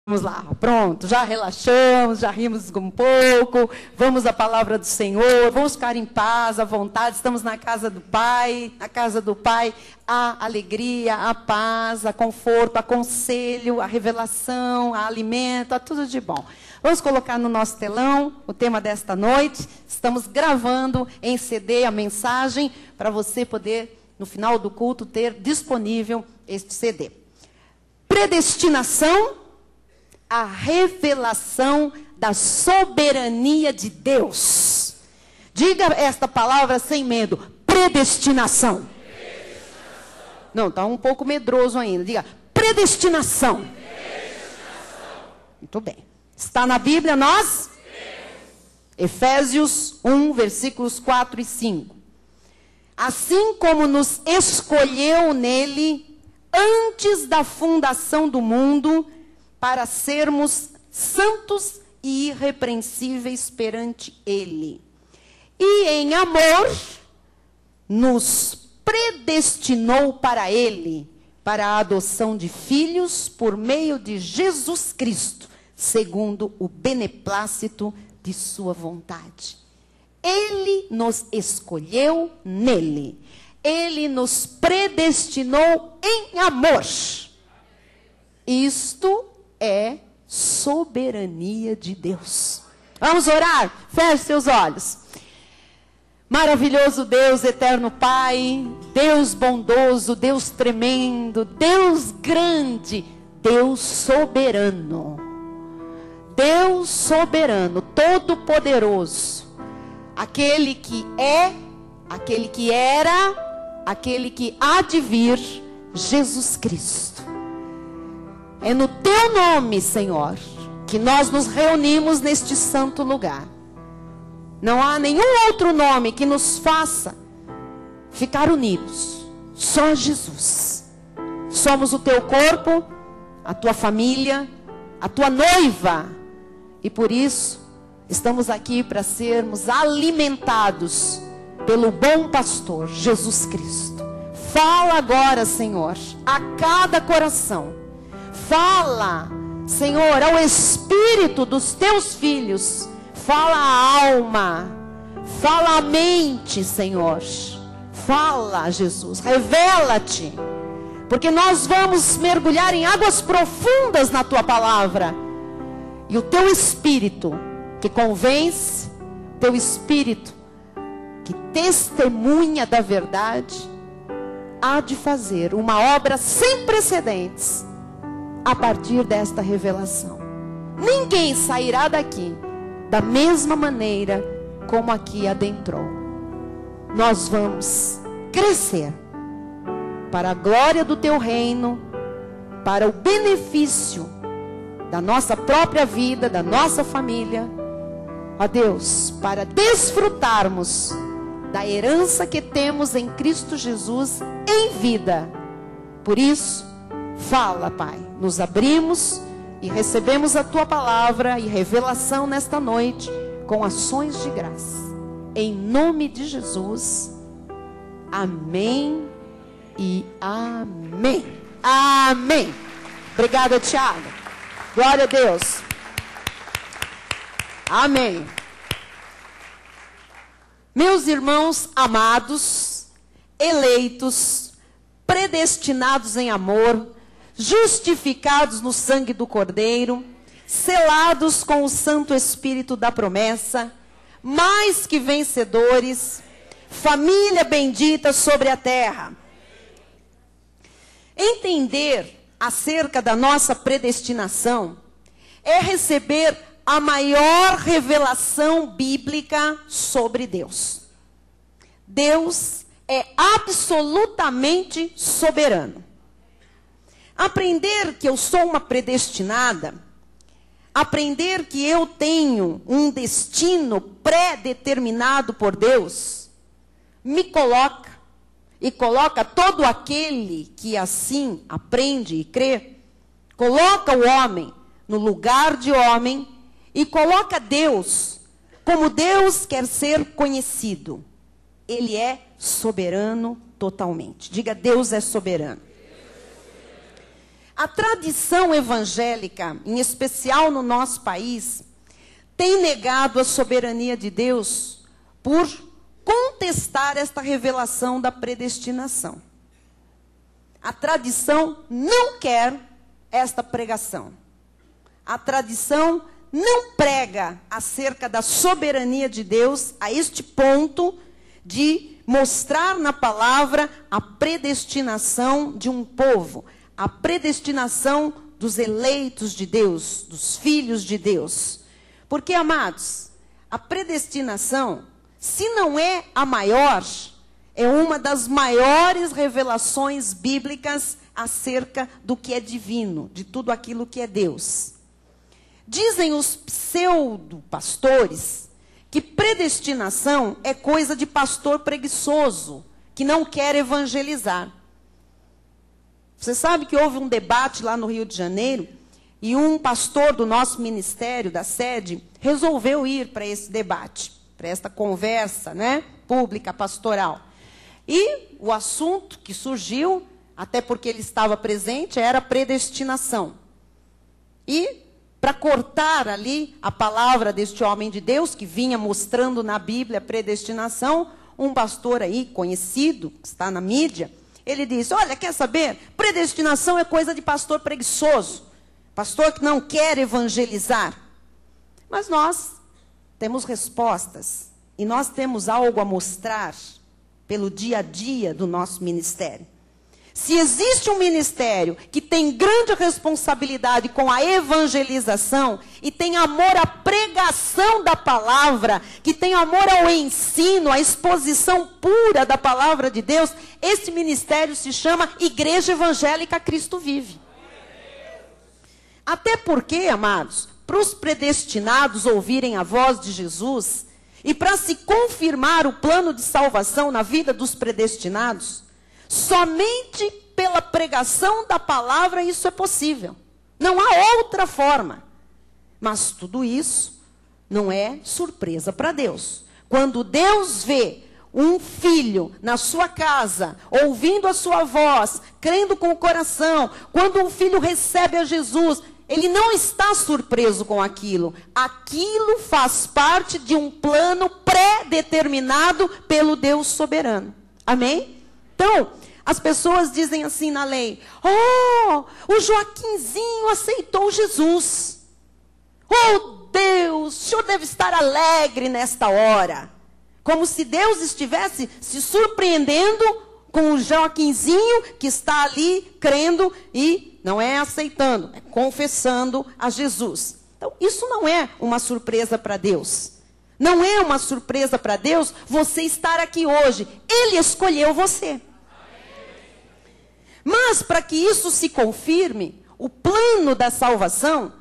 Vamos lá, pronto, já relaxamos, já rimos um pouco, vamos à palavra do Senhor, vamos ficar em paz, à vontade, estamos na casa do Pai, há alegria, há paz, há conforto, há conselho, há revelação, há alimento, há tudo de bom. Vamos colocar no nosso telão o tema desta noite, estamos gravando em CD a mensagem para você poder, no final do culto, ter disponível este CD. Predestinação, a revelação da soberania de Deus. Diga esta palavra sem medo. Predestinação. Não, está um pouco medroso ainda. Diga, predestinação. Muito bem. Está na Bíblia, nós? Efésios 1, versículos 4 e 5. Assim como nos escolheu nele, antes da fundação do mundo, para sermos santos e irrepreensíveis perante Ele. E em amor, nos predestinou para Ele, para a adoção de filhos, por meio de Jesus Cristo, segundo o beneplácito de sua vontade. Ele nos escolheu nele. Ele nos predestinou em amor. Isto é soberania de Deus. Vamos orar? Feche seus olhos. Maravilhoso Deus, eterno Pai, Deus bondoso, Deus tremendo, Deus grande, Deus soberano. Deus soberano, todo-poderoso. Aquele que é, aquele que era, aquele que há de vir, Jesus Cristo. É no teu nome, Senhor, que nós nos reunimos neste santo lugar. Não há nenhum outro nome que nos faça ficar unidos. Só Jesus. Somos o teu corpo, a tua família, a tua noiva. E por isso, estamos aqui para sermos alimentados pelo bom pastor, Jesus Cristo. Fala agora, Senhor, a cada coração. Fala, Senhor, ao espírito dos teus filhos. Fala a alma. Fala a mente, Senhor. Fala, Jesus. Revela-te. Porque nós vamos mergulhar em águas profundas na tua palavra. E o teu espírito que convence, teu espírito que testemunha da verdade, há de fazer uma obra sem precedentes. A partir desta revelação, ninguém sairá daqui da mesma maneira como aqui adentrou. Nós vamos crescer para a glória do teu reino, para o benefício da nossa própria vida, da nossa família. Ó Deus, para desfrutarmos da herança que temos em Cristo Jesus em vida. Por isso, fala, Pai, nos abrimos e recebemos a Tua palavra e revelação nesta noite com ações de graça. Em nome de Jesus, amém e amém. Amém. Obrigada, Tiago. Glória a Deus. Amém. Meus irmãos amados, eleitos, predestinados em amor, justificados no sangue do Cordeiro, selados com o Santo Espírito da promessa, mais que vencedores, família bendita sobre a terra. Entender acerca da nossa predestinação é receber a maior revelação bíblica sobre Deus. Deus é absolutamente soberano. Aprender que eu sou uma predestinada, aprender que eu tenho um destino pré-determinado por Deus, me coloca e coloca todo aquele que assim aprende e crê, coloca o homem no lugar de homem e coloca Deus como Deus quer ser conhecido. Ele é soberano totalmente. Diga, Deus é soberano. A tradição evangélica, em especial no nosso país, tem negado a soberania de Deus por contestar esta revelação da predestinação. A tradição não quer esta pregação. A tradição não prega acerca da soberania de Deus a este ponto de mostrar na palavra a predestinação de um povo, a predestinação dos eleitos de Deus, dos filhos de Deus. Porque, amados, a predestinação, se não é a maior, é uma das maiores revelações bíblicas acerca do que é divino, de tudo aquilo que é Deus. Dizem os pseudo-pastores que predestinação é coisa de pastor preguiçoso, que não quer evangelizar. Você sabe que houve um debate lá no Rio de Janeiro, e um pastor do nosso ministério, da sede, resolveu ir para esse debate, para esta conversa, né, pública, pastoral. E o assunto que surgiu, até porque ele estava presente, era predestinação. E, para cortar ali a palavra deste homem de Deus, que vinha mostrando na Bíblia a predestinação, um pastor aí, conhecido, que está na mídia, ele disse, olha, quer saber? Predestinação é coisa de pastor preguiçoso. Pastor que não quer evangelizar. Mas nós temos respostas. E nós temos algo a mostrar pelo dia a dia do nosso ministério. Se existe um ministério que tem grande responsabilidade com a evangelização e tem amor à pregação da palavra, que tem amor ao ensino, à exposição pura da palavra de Deus, esse ministério se chama Igreja Evangélica Cristo Vive. Até porque, amados, para os predestinados ouvirem a voz de Jesus e para se confirmar o plano de salvação na vida dos predestinados, somente pela pregação da palavra isso é possível. Não há outra forma. Mas tudo isso não é surpresa para Deus. Quando Deus vê um filho na sua casa, ouvindo a sua voz, crendo com o coração, quando um filho recebe a Jesus, ele não está surpreso com aquilo. Aquilo faz parte de um plano pré-determinado pelo Deus soberano. Amém? Então, as pessoas dizem assim na lei, oh, o Joaquinzinho aceitou Jesus. Oh, Deus, o senhor deve estar alegre nesta hora. Como se Deus estivesse se surpreendendo com o Joaquinzinho que está ali crendo e não é aceitando, é confessando a Jesus. Então, isso não é uma surpresa para Deus. Não é uma surpresa para Deus você estar aqui hoje. Ele escolheu você. Mas, para que isso se confirme, o plano da salvação,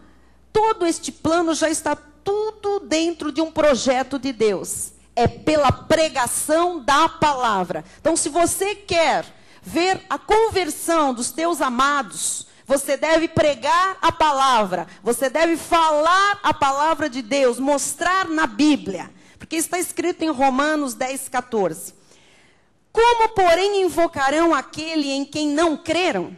todo este plano já está tudo dentro de um projeto de Deus. É pela pregação da palavra. Então, se você quer ver a conversão dos teus amados, você deve pregar a palavra, você deve falar a palavra de Deus, mostrar na Bíblia, porque está escrito em Romanos 10:14. Como, porém, invocarão aquele em quem não creram?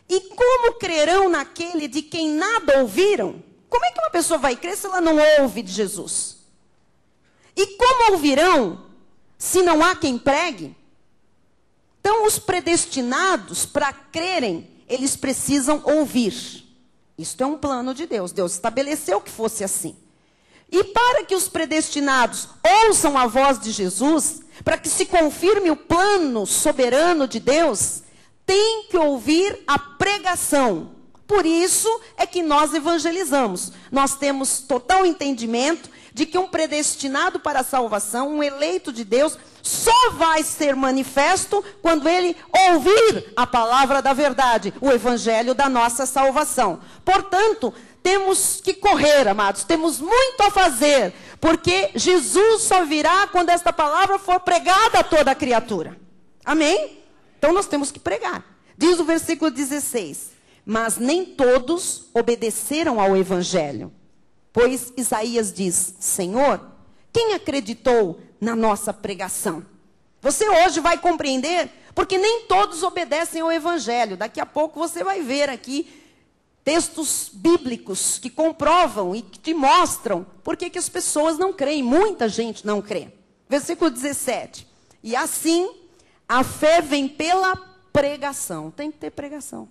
E como crerão naquele de quem nada ouviram? Como é que uma pessoa vai crer se ela não ouve de Jesus? E como ouvirão se não há quem pregue? Então, os predestinados, para crerem, eles precisam ouvir. Isto é um plano de Deus. Deus estabeleceu que fosse assim. E para que os predestinados ouçam a voz de Jesus, para que se confirme o plano soberano de Deus, tem que ouvir a pregação. Por isso é que nós evangelizamos. Nós temos total entendimento de que um predestinado para a salvação, um eleito de Deus, só vai ser manifesto quando ele ouvir a palavra da verdade, o evangelho da nossa salvação. Portanto, temos que correr, amados, temos muito a fazer, porque Jesus só virá quando esta palavra for pregada a toda a criatura. Amém? Então nós temos que pregar. Diz o versículo 16, mas nem todos obedeceram ao evangelho. Pois Isaías diz, Senhor, quem acreditou na nossa pregação? Você hoje vai compreender, porque nem todos obedecem ao Evangelho. Daqui a pouco você vai ver aqui textos bíblicos que comprovam e que te mostram por que as pessoas não creem. Muita gente não crê. Versículo 17. E assim, a fé vem pela pregação. Tem que ter pregação.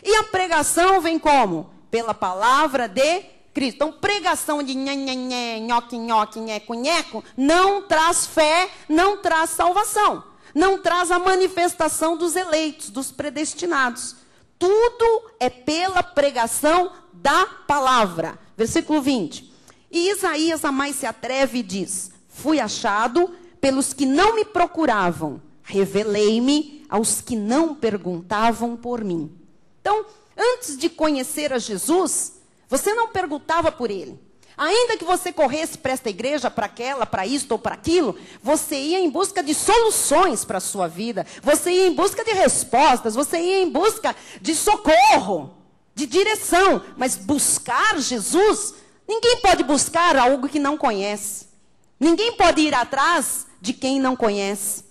E a pregação vem como? Pela palavra de Cristo. Então, pregação de nhanhanhé, nhoque, nhoque, nheco, nheco, não traz fé, não traz salvação. Não traz a manifestação dos eleitos, dos predestinados. Tudo é pela pregação da palavra. Versículo 20. E Isaías a mais se atreve e diz: fui achado pelos que não me procuravam, revelei-me aos que não perguntavam por mim. Então, antes de conhecer a Jesus, você não perguntava por ele. Ainda que você corresse para esta igreja, para aquela, para isto ou para aquilo, você ia em busca de soluções para a sua vida. Você ia em busca de respostas, você ia em busca de socorro, de direção. Mas buscar Jesus, ninguém pode buscar algo que não conhece. Ninguém pode ir atrás de quem não conhece.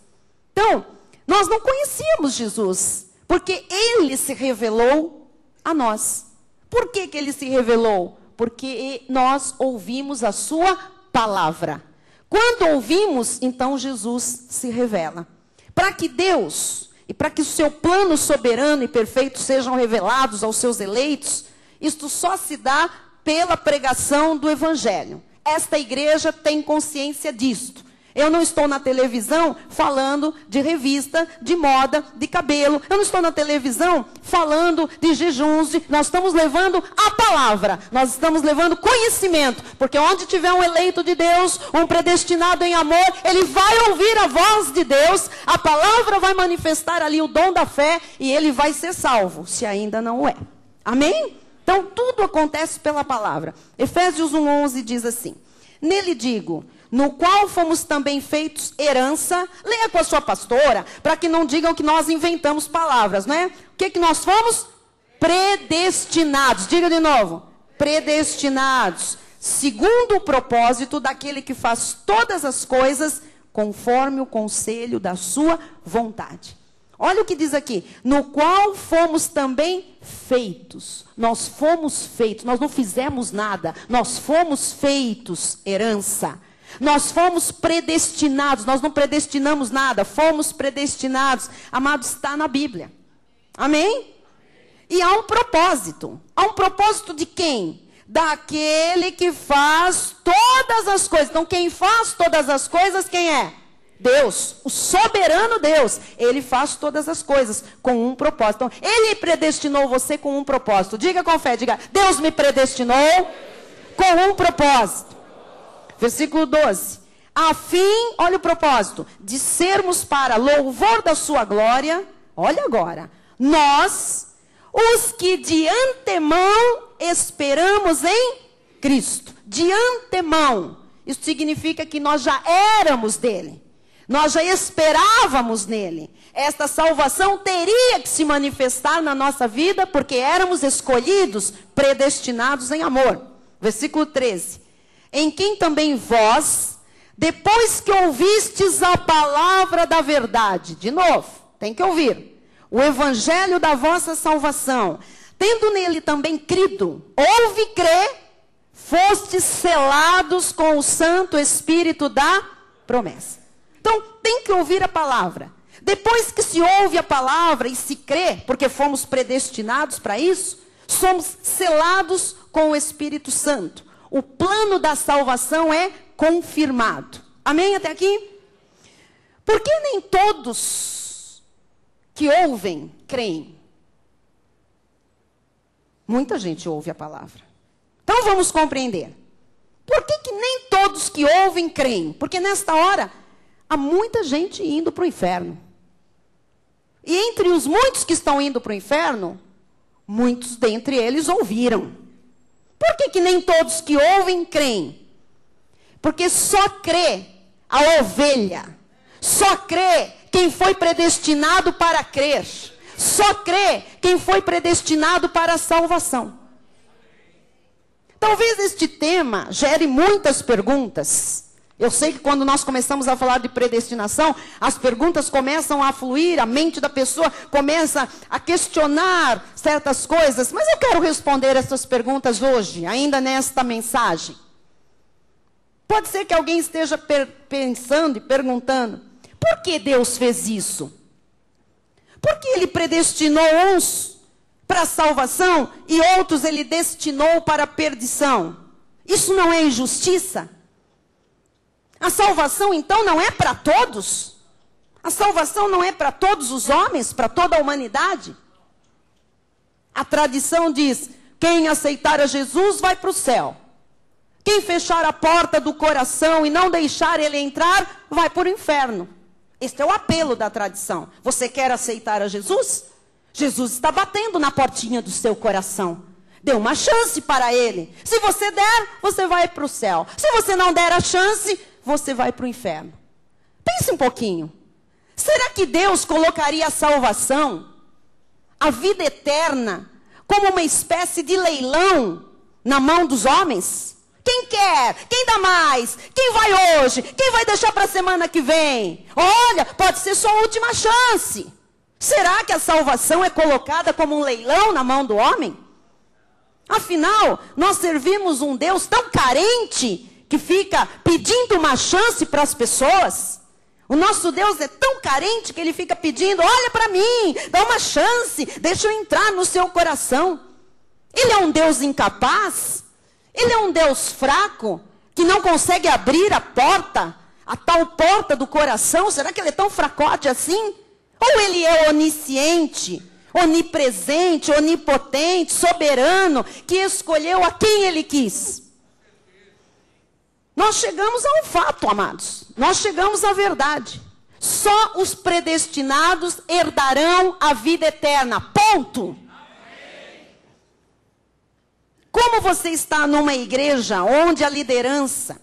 Então, nós não conhecíamos Jesus, porque ele se revelou a nós. Por que ele se revelou? Porque nós ouvimos a sua palavra. Quando ouvimos, então Jesus se revela. Para que Deus e para que o seu plano soberano e perfeito sejam revelados aos seus eleitos, isto só se dá pela pregação do Evangelho. Esta igreja tem consciência disto. Eu não estou na televisão falando de revista, de moda, de cabelo. Eu não estou na televisão falando de jejuns. Nós estamos levando a palavra. Nós estamos levando conhecimento. Porque onde tiver um eleito de Deus, um predestinado em amor, ele vai ouvir a voz de Deus. A palavra vai manifestar ali o dom da fé e ele vai ser salvo, se ainda não o é. Amém? Então, tudo acontece pela palavra. Efésios 1:11 diz assim: nele digo, no qual fomos também feitos herança. Leia com a sua pastora, para que não digam que nós inventamos palavras, não é? O que nós fomos? Predestinados. Diga de novo. Predestinados. Segundo o propósito daquele que faz todas as coisas conforme o conselho da sua vontade. Olha o que diz aqui. No qual fomos também feitos. Nós fomos feitos. Nós não fizemos nada. Nós fomos feitos herança. Nós fomos predestinados, nós não predestinamos nada, fomos predestinados. Amado, está na Bíblia. Amém? E há um propósito. Há um propósito de quem? Daquele que faz todas as coisas. Então, quem faz todas as coisas, quem é? Deus, o soberano Deus. Ele faz todas as coisas com um propósito. Então, ele predestinou você com um propósito. Diga com fé, diga: Deus me predestinou com um propósito. Versículo 12. A fim, olha o propósito, de sermos para louvor da sua glória. Olha agora. Nós, os que de antemão esperamos em Cristo. De antemão. Isso significa que nós já éramos dele. Nós já esperávamos nele. Esta salvação teria que se manifestar na nossa vida, porque éramos escolhidos, predestinados em amor. Versículo 13. Em quem também vós, depois que ouvistes a palavra da verdade, de novo, tem que ouvir, o evangelho da vossa salvação, tendo nele também crido, ouve e crê, fostes selados com o Santo Espírito da promessa. Então, tem que ouvir a palavra. Depois que se ouve a palavra e se crê, porque fomos predestinados para isso, somos selados com o Espírito Santo. O plano da salvação é confirmado. Amém até aqui? Por que nem todos que ouvem, creem? Muita gente ouve a palavra. Então vamos compreender. Por que nem todos que ouvem, creem? Porque nesta hora, há muita gente indo para o inferno. E entre os muitos que estão indo para o inferno, muitos dentre eles ouviram. Por que nem todos que ouvem, creem? Porque só crê a ovelha. Só crê quem foi predestinado para crer. Só crê quem foi predestinado para a salvação. Talvez este tema gere muitas perguntas. Eu sei que quando nós começamos a falar de predestinação, as perguntas começam a fluir, a mente da pessoa começa a questionar certas coisas. Mas eu quero responder essas perguntas hoje, ainda nesta mensagem. Pode ser que alguém esteja pensando e perguntando, por que Deus fez isso? Por que Ele predestinou uns para a salvação e outros Ele destinou para a perdição? Isso não é injustiça? A salvação, então, não é para todos? A salvação não é para todos os homens, para toda a humanidade? A tradição diz, quem aceitar a Jesus vai para o céu. Quem fechar a porta do coração e não deixar ele entrar, vai para o inferno. Este é o apelo da tradição. Você quer aceitar a Jesus? Jesus está batendo na portinha do seu coração. Dê uma chance para ele. Se você der, você vai para o céu. Se você não der a chance, você vai para o inferno. Pense um pouquinho. Será que Deus colocaria a salvação, a vida eterna, como uma espécie de leilão na mão dos homens? Quem quer? Quem dá mais? Quem vai hoje? Quem vai deixar para a semana que vem? Olha, pode ser sua última chance. Será que a salvação é colocada como um leilão na mão do homem? Afinal, nós servimos um Deus tão carente que fica pedindo uma chance para as pessoas. O nosso Deus é tão carente que Ele fica pedindo, olha para mim, dá uma chance, deixa eu entrar no seu coração. Ele é um Deus incapaz? Ele é um Deus fraco, que não consegue abrir a porta, a tal porta do coração? Será que Ele é tão fracote assim? Ou Ele é onisciente, onipresente, onipotente, soberano, que escolheu a quem Ele quis? Nós chegamos a um fato, amados. Nós chegamos à verdade. Só os predestinados herdarão a vida eterna. Ponto. Como você está numa igreja onde a liderança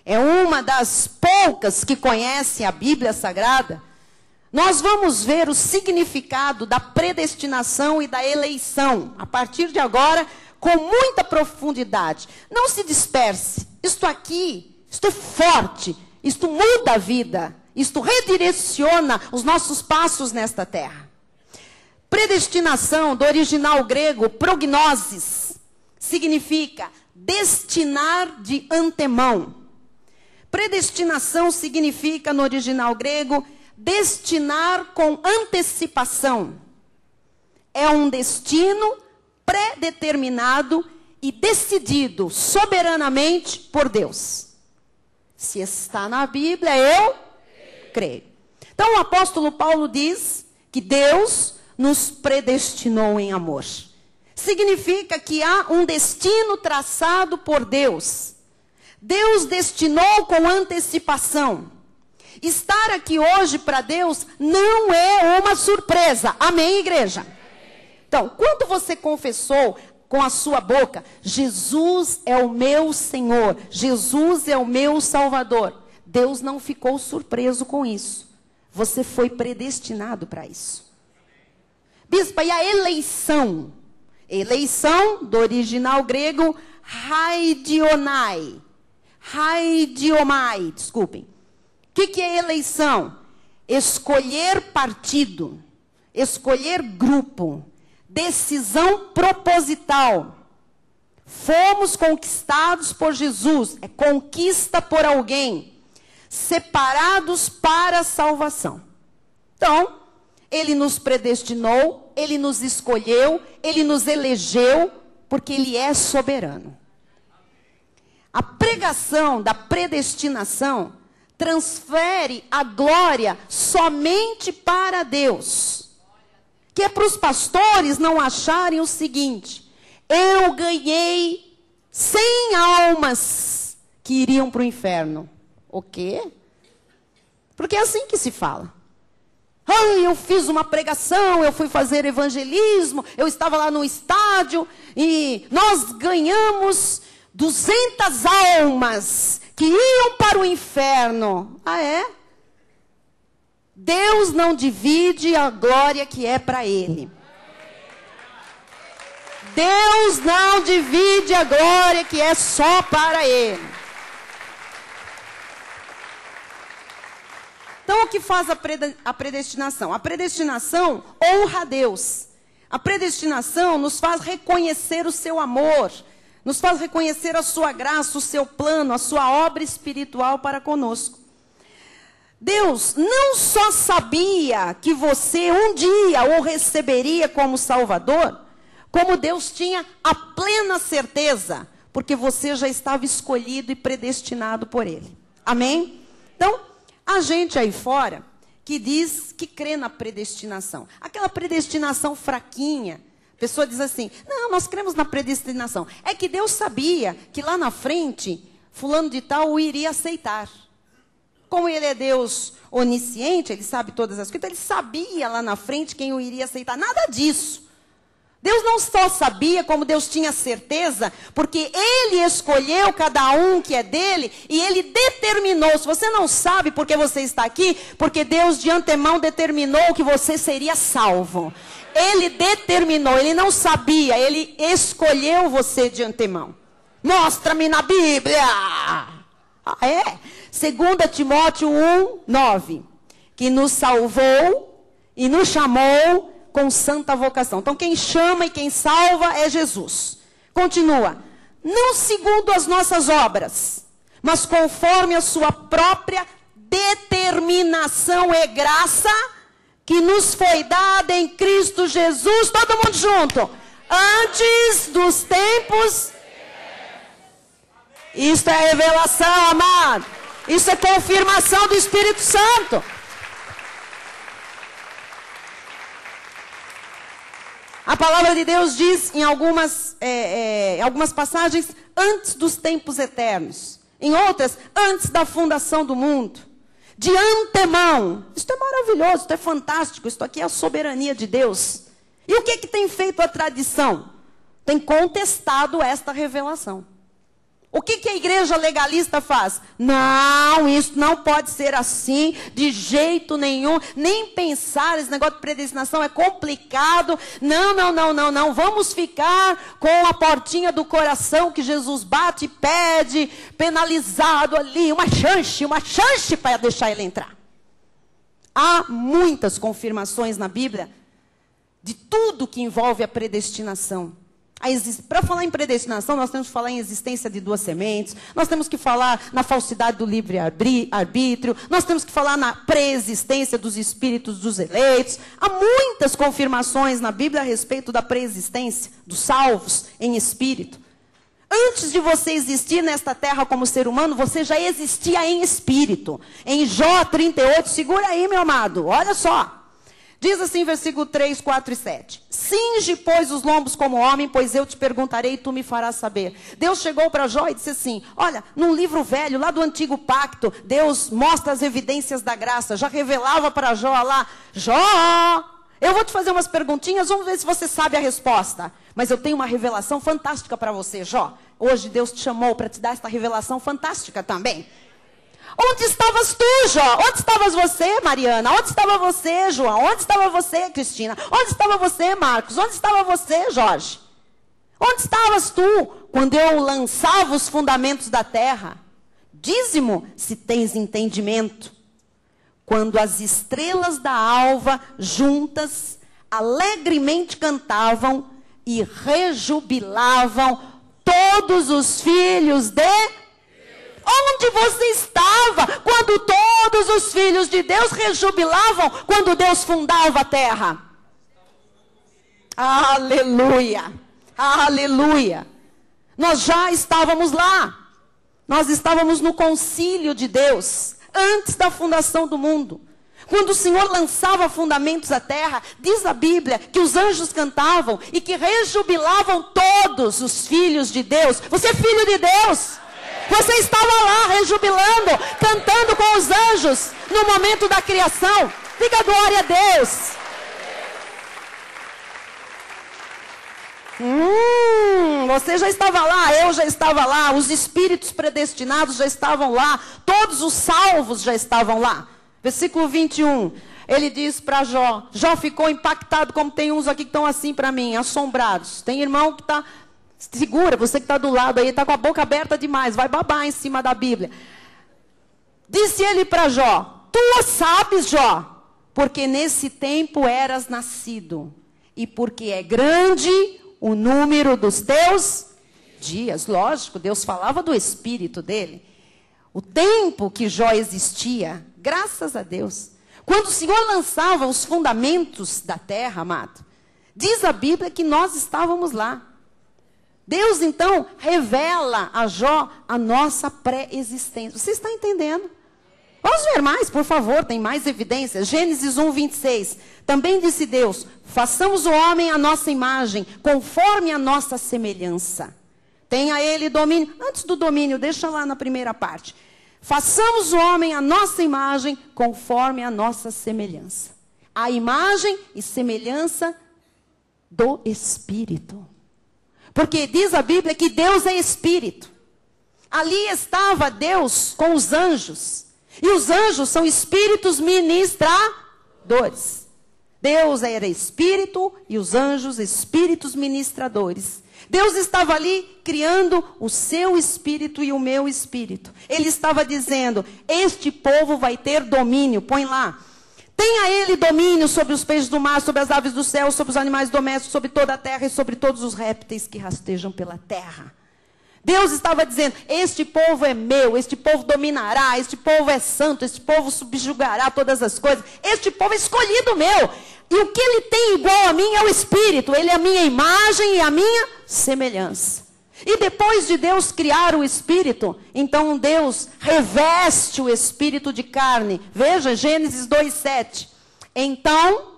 é uma das poucas que conhece a Bíblia Sagrada, nós vamos ver o significado da predestinação e da eleição, a partir de agora, com muita profundidade. Não se disperse. Isto aqui, isto é forte, isto muda a vida, isto redireciona os nossos passos nesta terra. Predestinação, do original grego, prognosis, significa destinar de antemão. Predestinação significa, no original grego, destinar com antecipação. É um destino predeterminado e decidido soberanamente por Deus. Se está na Bíblia, eu creio. Então o apóstolo Paulo diz que Deus nos predestinou em amor. Significa que há um destino traçado por Deus. Deus destinou com antecipação. Estar aqui hoje para Deus não é uma surpresa. Amém, igreja? Então, quando você confessou com a sua boca, Jesus é o meu Senhor, Jesus é o meu Salvador, Deus não ficou surpreso com isso. Você foi predestinado para isso. Bispa, e a eleição? Eleição, do original grego, haidiomai, desculpem. O que é eleição? Escolher partido, escolher grupo, decisão proposital. Fomos conquistados por Jesus, é conquista por alguém, separados para a salvação. Então, Ele nos predestinou, Ele nos escolheu, Ele nos elegeu, porque Ele é soberano. A pregação da predestinação transfere a glória somente para Deus. Que é para os pastores não acharem o seguinte: eu ganhei 100 almas que iriam para o inferno. O quê? Porque é assim que se fala. Ai, eu fiz uma pregação, eu fui fazer evangelismo, eu estava lá no estádio e nós ganhamos 200 almas que iam para o inferno. Ah, é? Deus não divide a glória que é para Ele. Deus não divide a glória que é só para Ele. Então, o que faz a predestinação? A predestinação honra a Deus. A predestinação nos faz reconhecer o seu amor, nos faz reconhecer a sua graça, o seu plano, a sua obra espiritual para conosco. Deus não só sabia que você um dia o receberia como Salvador, como Deus tinha a plena certeza, porque você já estava escolhido e predestinado por Ele. Amém? Então, a gente aí fora que diz que crê na predestinação. Aquela predestinação fraquinha. A pessoa diz assim, não, nós cremos na predestinação. É que Deus sabia que lá na frente, fulano de tal o iria aceitar. Como Ele é Deus onisciente, Ele sabe todas as coisas, então Ele sabia lá na frente quem o iria aceitar. Nada disso. Deus não só sabia, como Deus tinha certeza, porque Ele escolheu cada um que é dele, e Ele determinou. Se você não sabe porque você está aqui, porque Deus de antemão determinou que você seria salvo. Ele determinou, Ele não sabia, Ele escolheu você de antemão. Mostra-me na Bíblia. Ah, é? 2 Timóteo 1:9, que nos salvou e nos chamou com santa vocação. Então, quem chama e quem salva é Jesus. Continua. Não segundo as nossas obras, mas conforme a sua própria determinação e graça, que nos foi dada em Cristo Jesus. Todo mundo junto. Antes dos tempos. Isto é revelação, amado. Isso é confirmação do Espírito Santo. A palavra de Deus diz em algumas passagens, antes dos tempos eternos. Em outras, antes da fundação do mundo. De antemão. Isso é maravilhoso, isso é fantástico. Isso aqui é a soberania de Deus. E o que tem feito a tradição? Tem contestado esta revelação. O que a igreja legalista faz? Não, isso não pode ser assim, de jeito nenhum. Nem pensar, esse negócio de predestinação é complicado. Não. Vamos ficar com a portinha do coração que Jesus bate e pede, penalizado ali, uma chance para deixar ele entrar. Há muitas confirmações na Bíblia de tudo que envolve a predestinação. Para falar em predestinação, nós temos que falar em existência de duas sementes, nós temos que falar na falsidade do livre-arbítrio, nós temos que falar na pré-existência dos espíritos dos eleitos. Há muitas confirmações na Bíblia a respeito da pré-existência dos salvos em espírito. Antes de você existir nesta terra como ser humano, você já existia em espírito. Em Jó 38, segura aí, meu amado, olha só. Diz assim, versículo 3, 4 e 7. Cinge, pois, os lombos como homem, pois eu te perguntarei e tu me farás saber. Deus chegou para Jó e disse assim, olha, num livro velho, lá do antigo pacto, Deus mostra as evidências da graça. Já revelava para Jó lá, Jó, eu vou te fazer umas perguntinhas, vamos ver se você sabe a resposta. Mas eu tenho uma revelação fantástica para você, Jó. Hoje Deus te chamou para te dar esta revelação fantástica também. Onde estavas tu, Jó? Onde estavas você, Mariana? Onde estava você, João? Onde estava você, Cristina? Onde estava você, Marcos? Onde estava você, Jorge? Onde estavas tu quando eu lançava os fundamentos da terra? Dize-mo se tens entendimento. Quando as estrelas da alva juntas alegremente cantavam e rejubilavam todos os filhos de... Onde você estava quando todos os filhos de Deus rejubilavam quando Deus fundava a terra? Aleluia! Aleluia! Nós já estávamos lá. Nós estávamos no concílio de Deus, antes da fundação do mundo. Quando o Senhor lançava fundamentos à terra, diz a Bíblia que os anjos cantavam e que rejubilavam todos os filhos de Deus. Você é filho de Deus? Você estava lá rejubilando, cantando com os anjos no momento da criação. Diga glória a Deus. Você já estava lá, eu já estava lá, os espíritos predestinados já estavam lá, todos os salvos já estavam lá. Versículo 21, ele diz para Jó, Jó ficou impactado, como tem uns aqui que estão assim para mim, assombrados. Tem irmão que está... Segura, você que está do lado aí, está com a boca aberta demais, vai babar em cima da Bíblia. Disse ele para Jó, tu o sabes, Jó, porque nesse tempo eras nascido, e porque é grande o número dos teus dias. Lógico, Deus falava do espírito dele. O tempo que Jó existia, graças a Deus. Quando o Senhor lançava os fundamentos da terra, amado, diz a Bíblia que nós estávamos lá. Deus, então, revela a Jó a nossa pré-existência. Você está entendendo? Vamos ver mais, por favor, tem mais evidências. Gênesis 1, 26. Também disse Deus, façamos o homem à nossa imagem, conforme a nossa semelhança. Tenha ele domínio. Antes do domínio, deixa lá na primeira parte. Façamos o homem à nossa imagem, conforme a nossa semelhança. A imagem e semelhança do Espírito. Porque diz a Bíblia que Deus é Espírito. Ali estava Deus com os anjos. E os anjos são espíritos ministradores. Deus era Espírito e os anjos espíritos ministradores. Deus estava ali criando o seu espírito e o meu espírito. Ele estava dizendo, este povo vai ter domínio. Põe lá. Tenha ele domínio sobre os peixes do mar, sobre as aves do céu, sobre os animais domésticos, sobre toda a terra e sobre todos os répteis que rastejam pela terra. Deus estava dizendo, este povo é meu, este povo dominará, este povo é santo, este povo subjugará todas as coisas. Este povo é escolhido meu. E o que ele tem igual a mim é o Espírito. Ele é a minha imagem e a minha semelhança. E depois de Deus criar o Espírito, então Deus reveste o Espírito de carne. Veja, Gênesis 2:7. Então,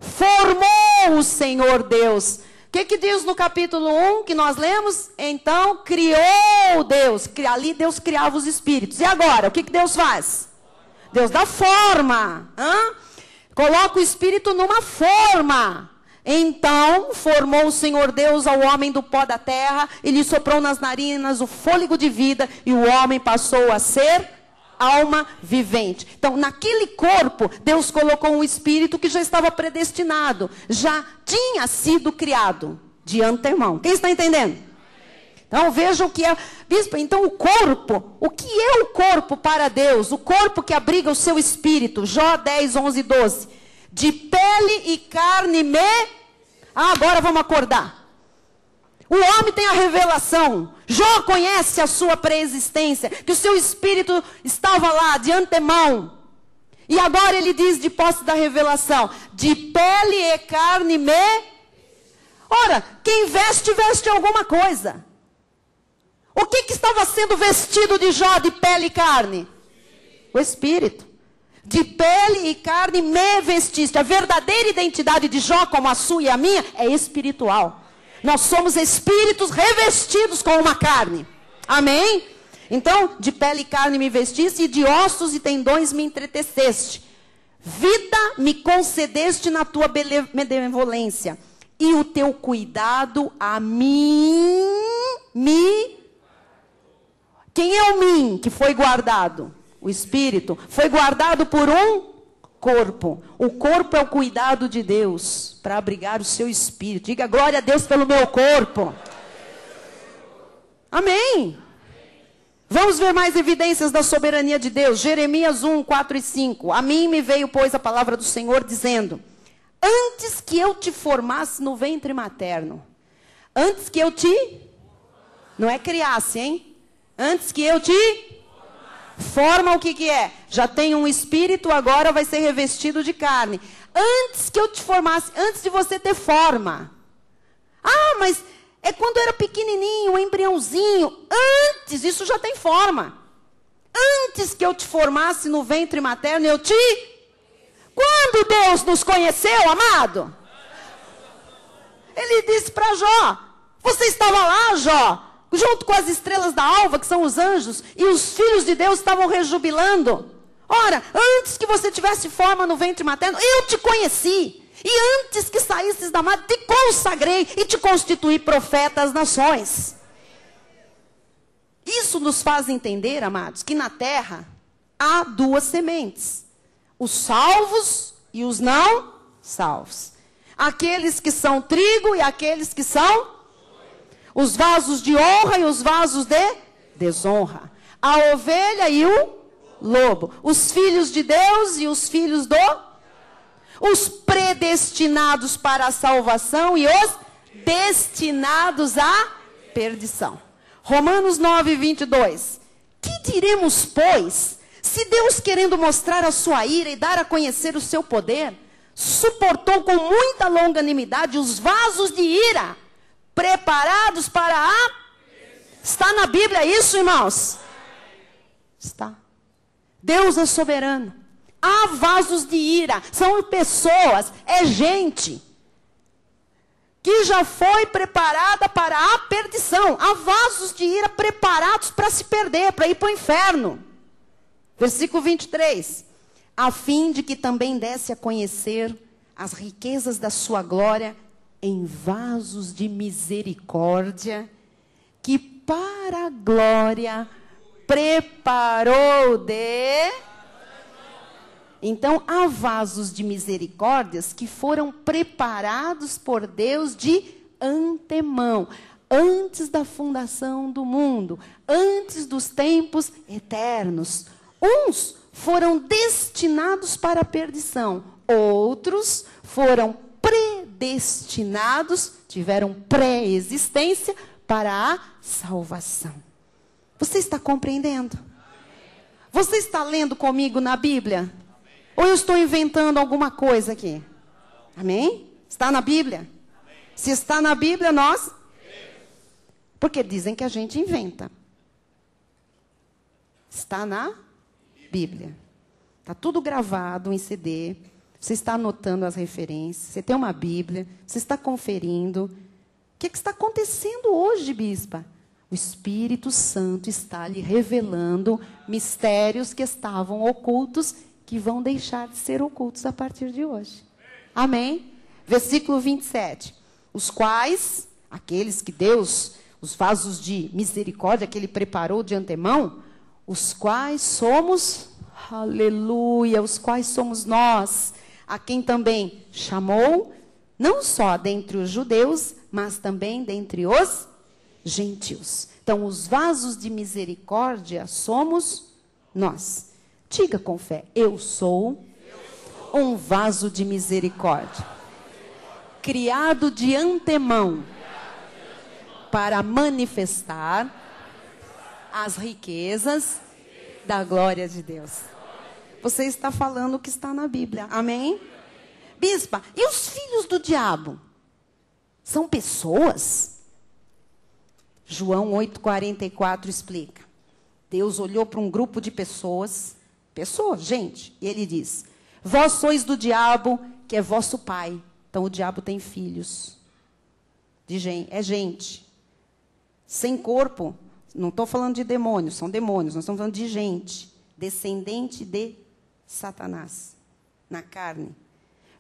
formou o Senhor Deus. O que diz no capítulo 1 que nós lemos? Então, criou Deus. Ali Deus criava os espíritos. E agora, o que Deus faz? Deus dá forma. Coloca o Espírito numa forma. Então, formou o Senhor Deus ao homem do pó da terra, e lhe soprou nas narinas o fôlego de vida, e o homem passou a ser alma vivente. Então, naquele corpo, Deus colocou um Espírito que já estava predestinado, já tinha sido criado de antemão. Quem está entendendo? Então, vejam o que é... Bispo, então o corpo, o que é o corpo para Deus? O corpo que abriga o seu Espírito. Jó 10, 11 e 12. De pele e carne agora vamos acordar. O homem tem a revelação. Jó conhece a sua pré-existência, que o seu espírito estava lá de antemão. E agora ele diz de posse da revelação. De pele e carne Ora, quem veste, veste alguma coisa. O que estava sendo vestido de Jó de pele e carne? O Espírito. De pele e carne me vestiste. A verdadeira identidade de Jó, como a sua e a minha, é espiritual. Nós somos espíritos revestidos com uma carne. Amém? Então, de pele e carne me vestiste, e de ossos e tendões me entreteceste. Vida me concedeste na tua benevolência. E o teu cuidado a mim Quem é o mim que foi guardado? O Espírito. Foi guardado por um corpo. O corpo é o cuidado de Deus para abrigar o seu Espírito. Diga glória a Deus pelo meu corpo. Amém. Vamos ver mais evidências da soberania de Deus. Jeremias 1, 4 e 5. A mim me veio, pois, a palavra do Senhor dizendo: antes que eu te formasse no ventre materno. Antes que eu te... Não é criasse, hein? Antes que eu te... Forma o que é? Já tem um espírito, agora vai ser revestido de carne. Antes que eu te formasse, antes de você ter forma. Ah, mas é quando era pequenininho, um embriãozinho. Antes, isso já tem forma. Antes que eu te formasse no ventre materno, eu te... Quando Deus nos conheceu, amado? Ele disse para Jó, você estava lá, Jó, junto com as estrelas da alva, que são os anjos, e os filhos de Deus estavam rejubilando. Ora, antes que você tivesse forma no ventre materno, eu te conheci. E antes que saísses da madre, te consagrei e te constituí profeta às nações. Isso nos faz entender, amados, que na terra há duas sementes. Os salvos e os não salvos. Aqueles que são trigo e aqueles que são... Os vasos de honra e os vasos de desonra. A ovelha e o lobo. Os filhos de Deus e os filhos do... Os predestinados para a salvação e os destinados à perdição. Romanos 9, 22. Que diremos, pois, se Deus, querendo mostrar a sua ira e dar a conhecer o seu poder, suportou com muita longanimidade os vasos de ira, preparados para a... Está na Bíblia isso, irmãos? Está. Deus é soberano. Há vasos de ira, são pessoas, é gente que já foi preparada para a perdição. Há vasos de ira preparados para se perder, para ir para o inferno. Versículo 23. A fim de que também desse a conhecer as riquezas da sua glória em vasos de misericórdia, que para a glória preparou de... Então, há vasos de misericórdias que foram preparados por Deus de antemão, antes da fundação do mundo, antes dos tempos eternos. Uns foram destinados para a perdição, outros foram predestinados, tiveram pré-existência para a salvação. Você está compreendendo? Você está lendo comigo na Bíblia? Ou eu estou inventando alguma coisa aqui? Amém? Está na Bíblia? Amém. Se está na Bíblia, nós? Porque dizem que a gente inventa. Está na Bíblia. Está tudo gravado em CD. Você está anotando as referências. Você tem uma Bíblia. Você está conferindo. O que está acontecendo hoje, bispa? O Espírito Santo está lhe revelando mistérios que estavam ocultos, que vão deixar de ser ocultos a partir de hoje. Amém? Versículo 27. Os quais, aqueles que Deus, os vasos de misericórdia que Ele preparou de antemão, os quais somos, aleluia, os quais somos nós, a quem também chamou, não só dentre os judeus, mas também dentre os gentios. Então, os vasos de misericórdia somos nós. Diga com fé, eu sou um vaso de misericórdia, criado de antemão para manifestar as riquezas da glória de Deus. Você está falando o que está na Bíblia, amém? Bispa, e os filhos do diabo? São pessoas? João 8,44 explica. Deus olhou para um grupo de pessoas, gente, e ele diz: vós sois do diabo, que é vosso pai. Então o diabo tem filhos. É gente. Sem corpo. Não estou falando de demônios, são demônios. Nós estamos falando de gente. Descendente de Satanás. Na carne.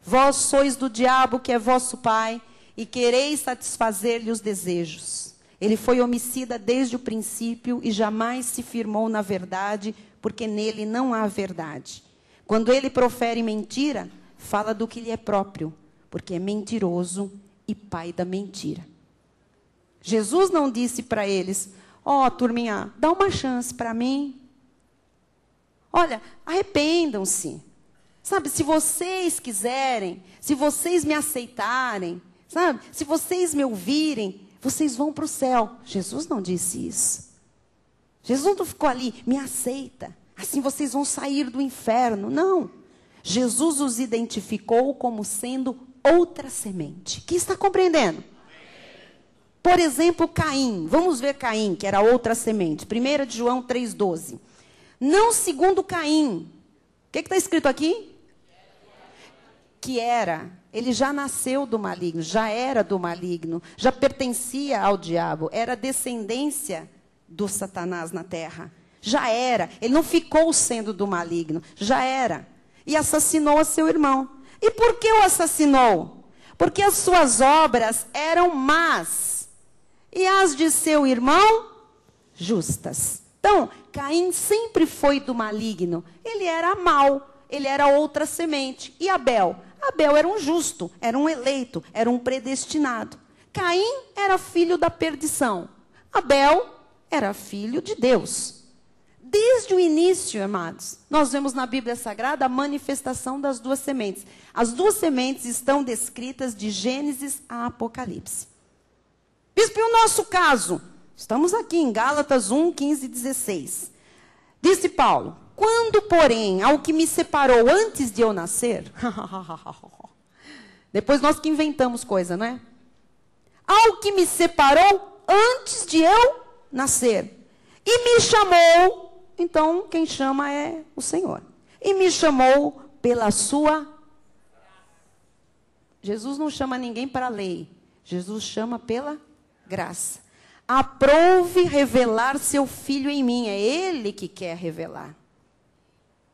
Vós sois do diabo, que é vosso pai, e quereis satisfazer-lhe os desejos. Ele foi homicida desde o princípio e jamais se firmou na verdade, porque nele não há verdade. Quando ele profere mentira, fala do que lhe é próprio, porque é mentiroso e pai da mentira. Jesus não disse para eles: ó, turminha, dá uma chance para mim. Olha, arrependam-se. Sabe, se vocês quiserem, se vocês me aceitarem, sabe, se vocês me ouvirem, vocês vão para o céu. Jesus não disse isso. Jesus não ficou ali, me aceita, assim vocês vão sair do inferno. Não. Jesus os identificou como sendo outra semente. Que está compreendendo? Por exemplo, Caim. Vamos ver Caim, que era outra semente. 1 de João 3,12. Não segundo Caim. O que está escrito aqui? Que era. Ele já nasceu do maligno, já era do maligno, já pertencia ao diabo, era descendência do Satanás na terra. Já era. Ele não ficou sendo do maligno, já era. E assassinou a seu irmão. E por que o assassinou? Porque as suas obras eram más, e as de seu irmão, justas. Então, Caim sempre foi do maligno. Ele era mau, ele era outra semente. E Abel? Abel era um justo, era um eleito, era um predestinado. Caim era filho da perdição. Abel era filho de Deus. Desde o início, amados, nós vemos na Bíblia Sagrada a manifestação das duas sementes. As duas sementes estão descritas de Gênesis a Apocalipse. Bispo, e o nosso caso? Estamos aqui em Gálatas 1, 15 e 16. Disse Paulo: quando, porém, ao que me separou antes de eu nascer... Depois nós que inventamos coisa, não é? Ao que me separou antes de eu nascer. E me chamou, então quem chama é o Senhor. E me chamou pela sua... Jesus não chama ninguém para a lei. Jesus chama pela graça. Aprouve revelar seu Filho em mim. É Ele que quer revelar.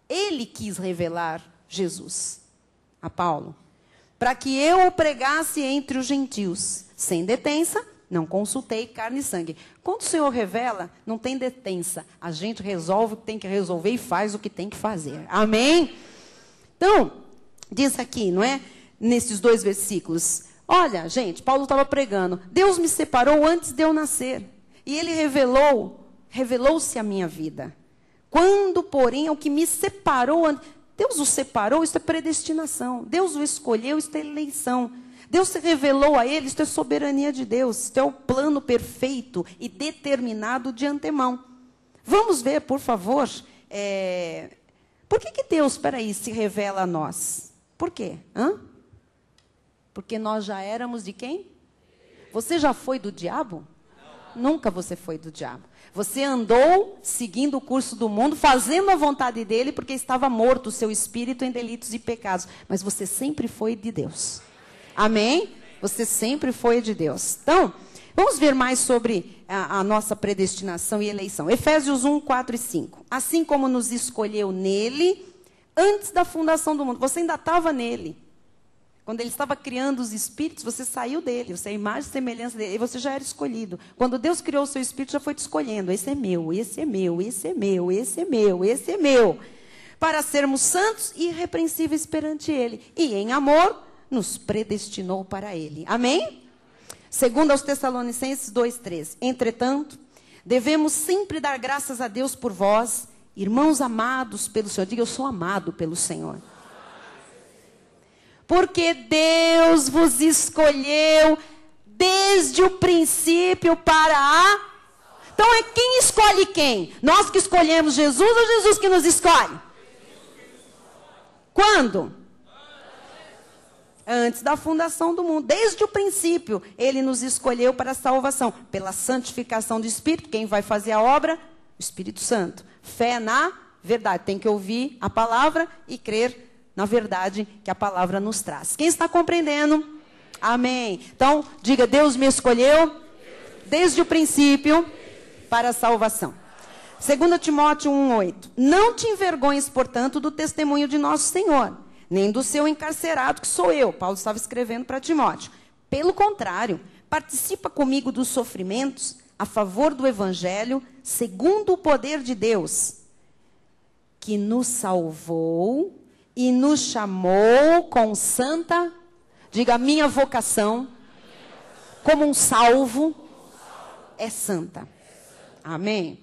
Ele quis revelar Jesus a Paulo, para que eu o pregasse entre os gentios, sem detença, não consultei carne e sangue. Quando o Senhor revela, não tem detença. A gente resolve o que tem que resolver e faz o que tem que fazer. Amém? Então, diz aqui, não é? Nesses 2 versículos. Olha, gente, Paulo estava pregando. Deus me separou antes de eu nascer. E Ele revelou-se a minha vida. Quando, porém, é o que me separou... Deus o separou, isso é predestinação. Deus o escolheu, isso é eleição. Deus se revelou a ele, isso é soberania de Deus. Isso é o plano perfeito e determinado de antemão. Vamos ver, por favor, por que Deus, se revela a nós? Por quê? Porque nós já éramos de quem? Você já foi do diabo? Nunca você foi do diabo. Você andou seguindo o curso do mundo, fazendo a vontade dele, porque estava morto o seu espírito em delitos e pecados. Mas você sempre foi de Deus. Amém? Você sempre foi de Deus. Então, vamos ver mais sobre a nossa predestinação e eleição. Efésios 1, 4 e 5. Assim como nos escolheu nele, antes da fundação do mundo. Você ainda estava nele. Quando ele estava criando os espíritos, você saiu dele, você é a imagem e semelhança dele, e você já era escolhido. Quando Deus criou o seu espírito, já foi te escolhendo. Esse é meu, esse é meu, esse é meu, esse é meu, esse é meu. Para sermos santos e irrepreensíveis perante ele. E em amor, nos predestinou para ele. Amém? Segundo aos Tessalonicenses 2:13. Entretanto, devemos sempre dar graças a Deus por vós, irmãos amados pelo Senhor. Diga, eu sou amado pelo Senhor. Porque Deus vos escolheu desde o princípio para a... Então é quem escolhe quem? Nós que escolhemos Jesus ou Jesus que nos escolhe? Quando? Antes da fundação do mundo. Desde o princípio, Ele nos escolheu para a salvação. Pela santificação do Espírito. Quem vai fazer a obra? O Espírito Santo. Fé na verdade. Tem que ouvir a palavra e crer na verdade que a palavra nos traz. Quem está compreendendo? Amém. Então, diga, Deus me escolheu desde o princípio para a salvação. 2 Timóteo 1:8. Não te envergonhes, portanto, do testemunho de nosso Senhor, nem do seu encarcerado, que sou eu. Paulo estava escrevendo para Timóteo. Pelo contrário, participa comigo dos sofrimentos a favor do Evangelho, segundo o poder de Deus, que nos salvou e nos chamou com santa, diga, a minha vocação, como um salvo, é santa. Amém?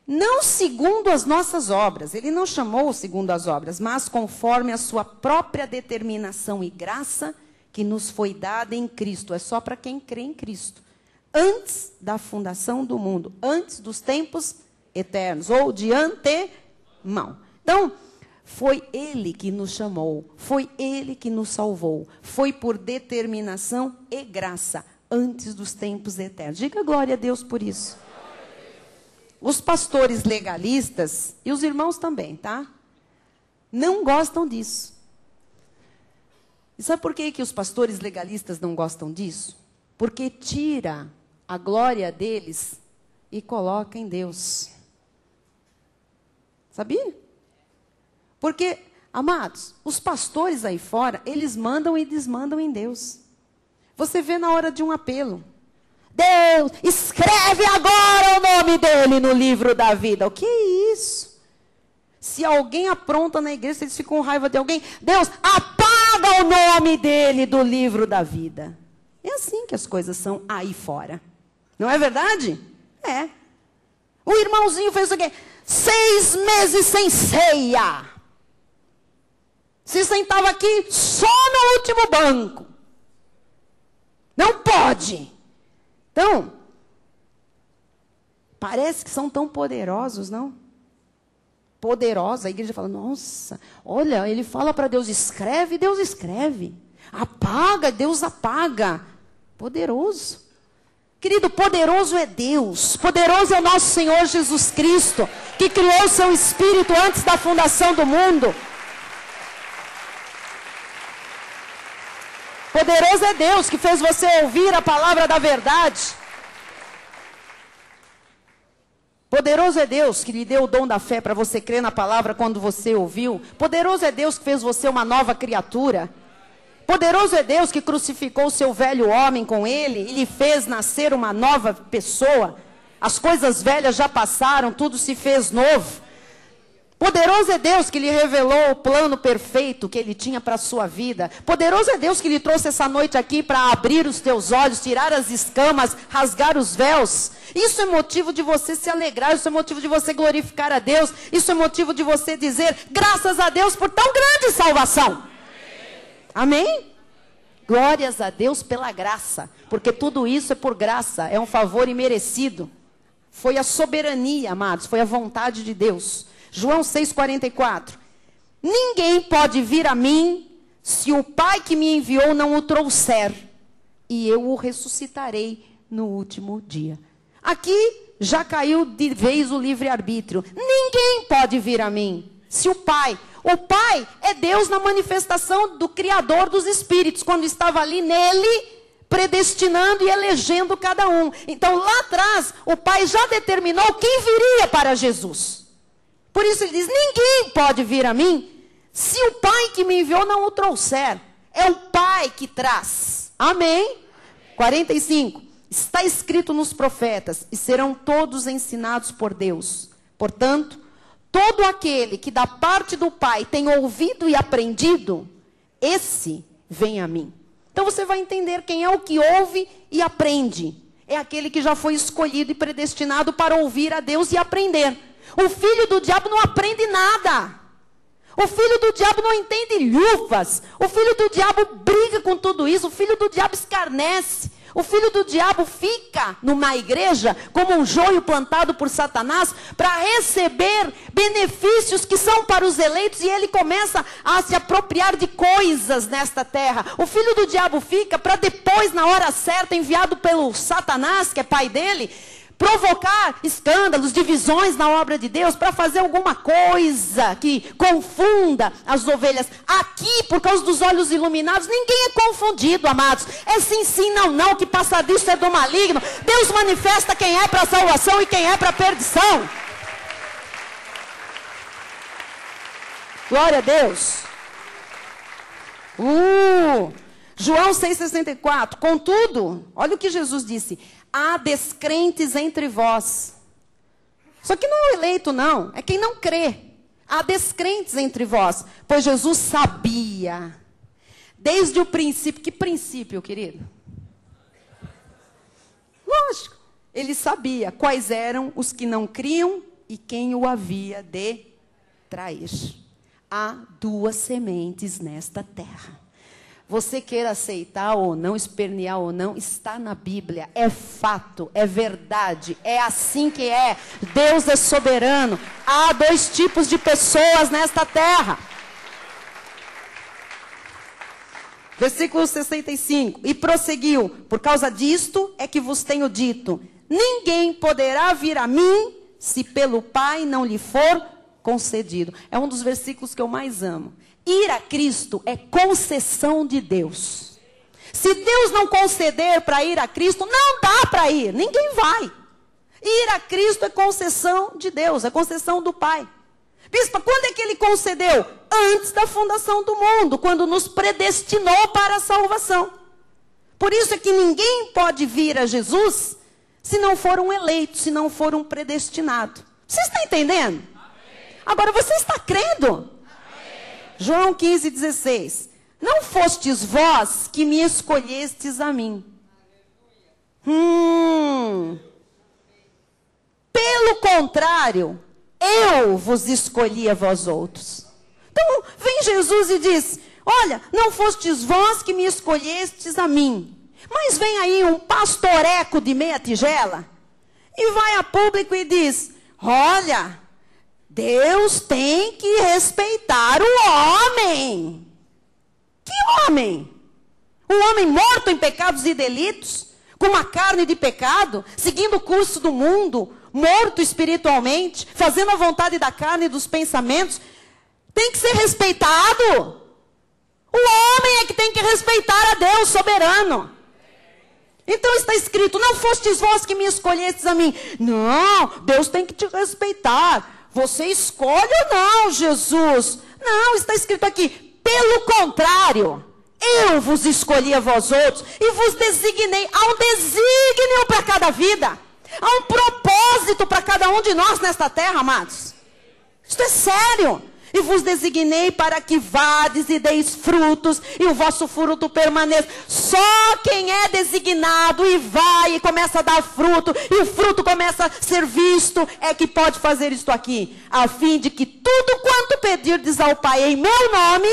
Não segundo as nossas obras, ele não chamou segundo as obras, mas conforme a sua própria determinação e graça, que nos foi dada em Cristo. É só para quem crê em Cristo. Antes da fundação do mundo, antes dos tempos eternos, ou de antemão. Então, foi Ele que nos chamou, foi Ele que nos salvou, foi por determinação e graça, antes dos tempos eternos. Diga glória a Deus por isso. Os pastores legalistas, e os irmãos também, tá? Não gostam disso. E sabe por que os pastores legalistas não gostam disso? Porque tira a glória deles e coloca em Deus. Sabia? Porque, amados, os pastores aí fora, eles mandam e desmandam em Deus. Você vê na hora de um apelo. Deus, escreve agora o nome dele no livro da vida. O que é isso? Se alguém apronta na igreja, eles ficam com raiva de alguém. Deus, apaga o nome dele do livro da vida. É assim que as coisas são aí fora. Não é verdade? É. O irmãozinho fez o quê? 6 meses sem ceia. Se sentava aqui só no último banco. Não pode. Então, parece que são tão poderosos, não? Poderosa. A igreja fala, nossa, olha, ele fala para Deus, escreve, Deus escreve. Apaga, Deus apaga. Poderoso. Querido, poderoso é Deus. Poderoso é o nosso Senhor Jesus Cristo, que criou o seu Espírito antes da fundação do mundo. Poderoso é Deus que fez você ouvir a palavra da verdade. Poderoso é Deus que lhe deu o dom da fé para você crer na palavra quando você ouviu. Poderoso é Deus que fez você uma nova criatura. Poderoso é Deus que crucificou o seu velho homem com ele e lhe fez nascer uma nova pessoa. As coisas velhas já passaram, tudo se fez novo. Poderoso é Deus que lhe revelou o plano perfeito que ele tinha para a sua vida. Poderoso é Deus que lhe trouxe essa noite aqui para abrir os teus olhos, tirar as escamas, rasgar os véus. Isso é motivo de você se alegrar, isso é motivo de você glorificar a Deus. Isso é motivo de você dizer, graças a Deus por tão grande salvação. Amém? Glórias a Deus pela graça, porque tudo isso é por graça, é um favor imerecido. Foi a soberania, amados, foi a vontade de Deus. João 6,44. Ninguém pode vir a mim se o Pai que me enviou não o trouxer, e eu o ressuscitarei no último dia. Aqui já caiu de vez o livre-arbítrio. Ninguém pode vir a mim se o Pai é Deus na manifestação do Criador dos Espíritos, quando estava ali nele, predestinando e elegendo cada um. Então lá atrás, o Pai já determinou quem viria para Jesus. Por isso ele diz, ninguém pode vir a mim se o Pai que me enviou não o trouxer. É o Pai que traz. Amém? 45. Está escrito nos profetas, e serão todos ensinados por Deus. Portanto, todo aquele que da parte do Pai tem ouvido e aprendido, esse vem a mim. Então você vai entender quem é o que ouve e aprende. É aquele que já foi escolhido e predestinado para ouvir a Deus e aprender. O filho do diabo não aprende nada. O filho do diabo não entende lufas. O filho do diabo briga com tudo isso. O filho do diabo escarnece. O filho do diabo fica numa igreja como um joio plantado por Satanás para receber benefícios que são para os eleitos, e ele começa a se apropriar de coisas nesta terra. O filho do diabo fica para depois, na hora certa, enviado pelo Satanás, que é pai dele, provocar escândalos, divisões na obra de Deus, para fazer alguma coisa que confunda as ovelhas. Aqui, por causa dos olhos iluminados, ninguém é confundido, amados. É sim, sim, não, não, que passa disso é do maligno. Deus manifesta quem é para a salvação e quem é para a perdição. Glória a Deus. João 6,64. Contudo, olha o que Jesus disse. Há descrentes entre vós. Só que não é eleito, não. É quem não crê. Há descrentes entre vós. Pois Jesus sabia. Desde o princípio. Que princípio, querido? Lógico. Ele sabia quais eram os que não criam e quem o havia de trair. Há 2 sementes nesta terra. Você queira aceitar ou não, espernear ou não, está na Bíblia, é fato, é verdade, é assim que é. Deus é soberano. Há 2 tipos de pessoas nesta terra. Versículo 65. E prosseguiu, por causa disto é que vos tenho dito, ninguém poderá vir a mim, se pelo Pai não lhe for concedido. É um dos versículos que eu mais amo. Ir a Cristo é concessão de Deus. Se Deus não conceder para ir a Cristo, não dá para ir, ninguém vai. Ir a Cristo é concessão de Deus, é concessão do Pai. Bispa, quando é que Ele concedeu? Antes da fundação do mundo, quando nos predestinou para a salvação. Por isso é que ninguém pode vir a Jesus se não for um eleito, se não for um predestinado. Você está entendendo? Agora, você está crendo? João 15,16. Não fostes vós que me escolhestes a mim. pelo contrário, eu vos escolhi a vós outros. Então, vem Jesus e diz, olha, não fostes vós que me escolhestes a mim. Mas vem aí um pastoreco de meia tigela e vai a público e diz, olha, Deus tem que respeitar o homem. Que homem? Um homem morto em pecados e delitos, com uma carne de pecado, seguindo o curso do mundo, morto espiritualmente, fazendo a vontade da carne e dos pensamentos, tem que ser respeitado. O homem é que tem que respeitar a Deus soberano. Então está escrito, não fostes vós que me escolhestes a mim. Não, Deus tem que te respeitar. Você escolhe ou não, Jesus? Não, está escrito aqui, pelo contrário, eu vos escolhi a vós outros e vos designei. Há um desígnio para cada vida. Há um propósito para cada um de nós nesta terra, amados. Isto é sério. E vos designei para que vades e deis frutos, e o vosso fruto permaneça. Só quem é designado e vai e começa a dar fruto, e o fruto começa a ser visto, é que pode fazer isto aqui. A fim de que tudo quanto pedirdes ao Pai em meu nome,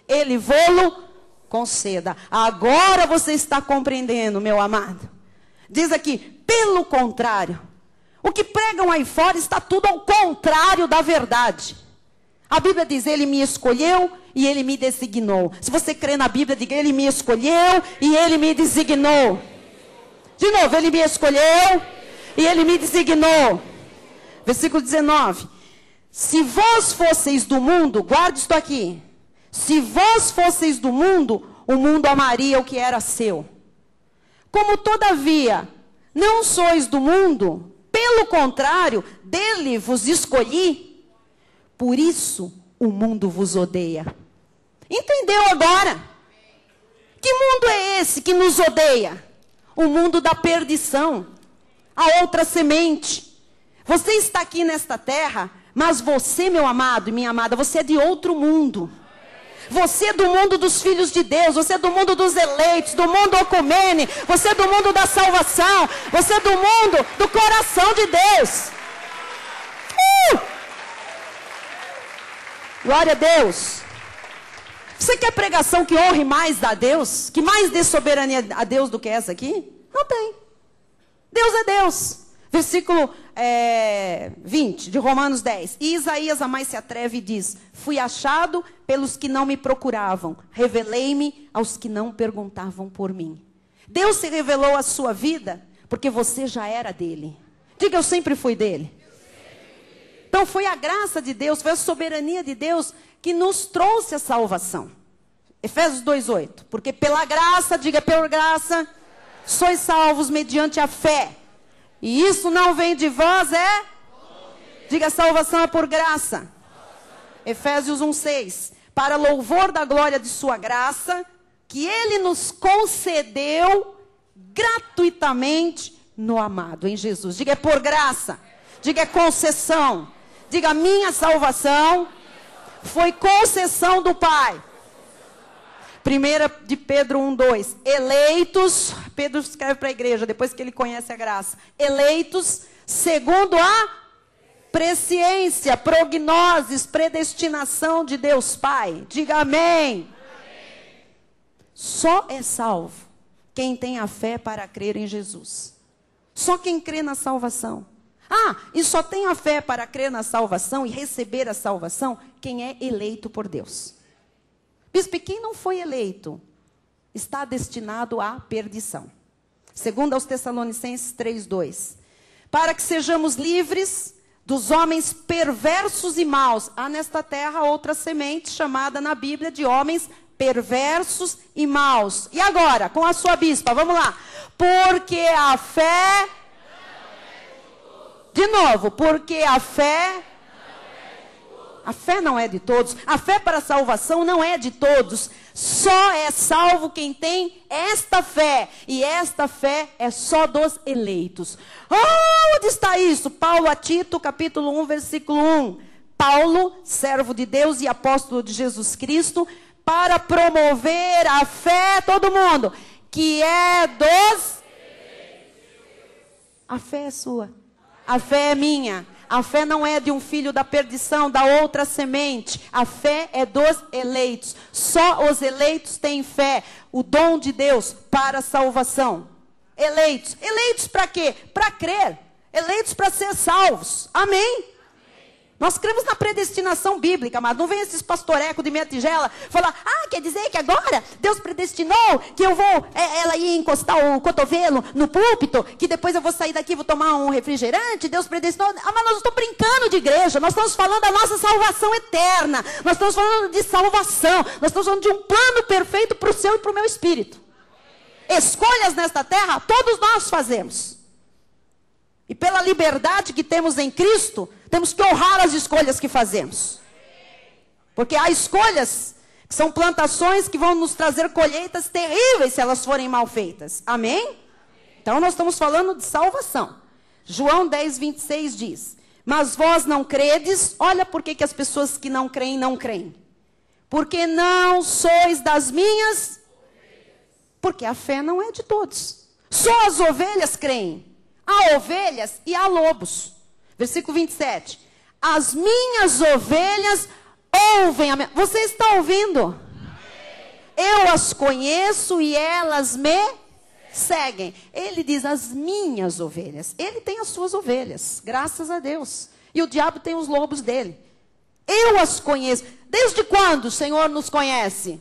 Ele vô-lo conceda. Agora você está compreendendo, meu amado. Diz aqui, pelo contrário. O que pregam aí fora está tudo ao contrário da verdade. A Bíblia diz, Ele me escolheu e Ele me designou. Se você crê na Bíblia, diga, Ele me escolheu e Ele me designou. De novo, Ele me escolheu e Ele me designou. Versículo 19. Se vós fosseis do mundo, guarde isto aqui. Se vós fosseis do mundo, o mundo amaria o que era seu. Como todavia não sois do mundo, pelo contrário, dele vos escolhi, por isso o mundo vos odeia. Entendeu agora? Que mundo é esse que nos odeia? O mundo da perdição. A outra semente. Você está aqui nesta terra, mas você, meu amado e minha amada, você é de outro mundo. Você é do mundo dos filhos de Deus, você é do mundo dos eleitos, do mundo ecumene, você é do mundo da salvação, você é do mundo do coração de Deus. Glória a Deus. Você quer pregação que honre mais a Deus? Que mais dê soberania a Deus do que essa aqui? Não tem. Deus é Deus. Versículo 20 de Romanos 10. E Isaías a mais se atreve e diz, fui achado pelos que não me procuravam, revelei-me aos que não perguntavam por mim. Deus se revelou à sua vida porque você já era dele. Diga, eu sempre fui dele. Então foi a graça de Deus, foi a soberania de Deus que nos trouxe a salvação. Efésios 2:8. Porque pela graça, diga pela graça, sois salvos mediante a fé. E isso não vem de vós, é? Diga, a salvação é por graça. Efésios 1:6. Para louvor da glória de sua graça, que Ele nos concedeu gratuitamente no amado, em Jesus. Diga, é por graça. Diga, é concessão. Diga, minha salvação foi concessão do Pai. 1 de Pedro 1:2. Eleitos, Pedro escreve para a igreja, depois que ele conhece a graça. Eleitos segundo a presciência, prognoses, predestinação de Deus Pai. Diga amém. Só é salvo quem tem a fé para crer em Jesus. Só quem crê na salvação. E só tem a fé para crer na salvação e receber a salvação quem é eleito por Deus. Bispo, quem não foi eleito está destinado à perdição. Segundo aos Tessalonicenses 3:2. Para que sejamos livres dos homens perversos e maus. Há nesta terra outra semente chamada na Bíblia de homens perversos e maus. E agora, com a sua bispa, vamos lá. Porque a fé... De novo, porque a fé não é de todos. A fé para a salvação não é de todos. Só é salvo quem tem esta fé. E esta fé é só dos eleitos. Onde está isso? Paulo a Tito, capítulo 1, versículo 1. Paulo, servo de Deus e apóstolo de Jesus Cristo, para promover a fé, todo mundo, que é dos... A fé é sua. A fé é minha. A fé não é de um filho da perdição, da outra semente. A fé é dos eleitos. Só os eleitos têm fé. O dom de Deus para a salvação. Eleitos. Eleitos para quê? Para crer. Eleitos para ser salvos. Amém? Nós cremos na predestinação bíblica, mas não vem esses pastorecos de meia tigela falar, quer dizer que agora Deus predestinou que eu vou, ela ia encostar o cotovelo no púlpito, que depois eu vou sair daqui e vou tomar um refrigerante, Deus predestinou. Mas nós não estamos brincando de igreja, nós estamos falando da nossa salvação eterna, nós estamos falando de salvação, nós estamos falando de um plano perfeito para o seu e para o meu espírito. Escolhas nesta terra, todos nós fazemos. E pela liberdade que temos em Cristo, temos que honrar as escolhas que fazemos. Porque há escolhas que são plantações que vão nos trazer colheitas terríveis se elas forem mal feitas. Amém? Então nós estamos falando de salvação. João 10, 26 diz, mas vós não credes, olha por que as pessoas que não creem, não creem. Porque não sois das minhas, porque a fé não é de todos. Só as ovelhas creem. Há ovelhas e há lobos. Versículo 27. As minhas ovelhas ouvem a minha... Você está ouvindo? Eu as conheço e elas me seguem. Ele diz as minhas ovelhas. Ele tem as suas ovelhas, graças a Deus. E o diabo tem os lobos dele. Eu as conheço. Desde quando o Senhor nos conhece?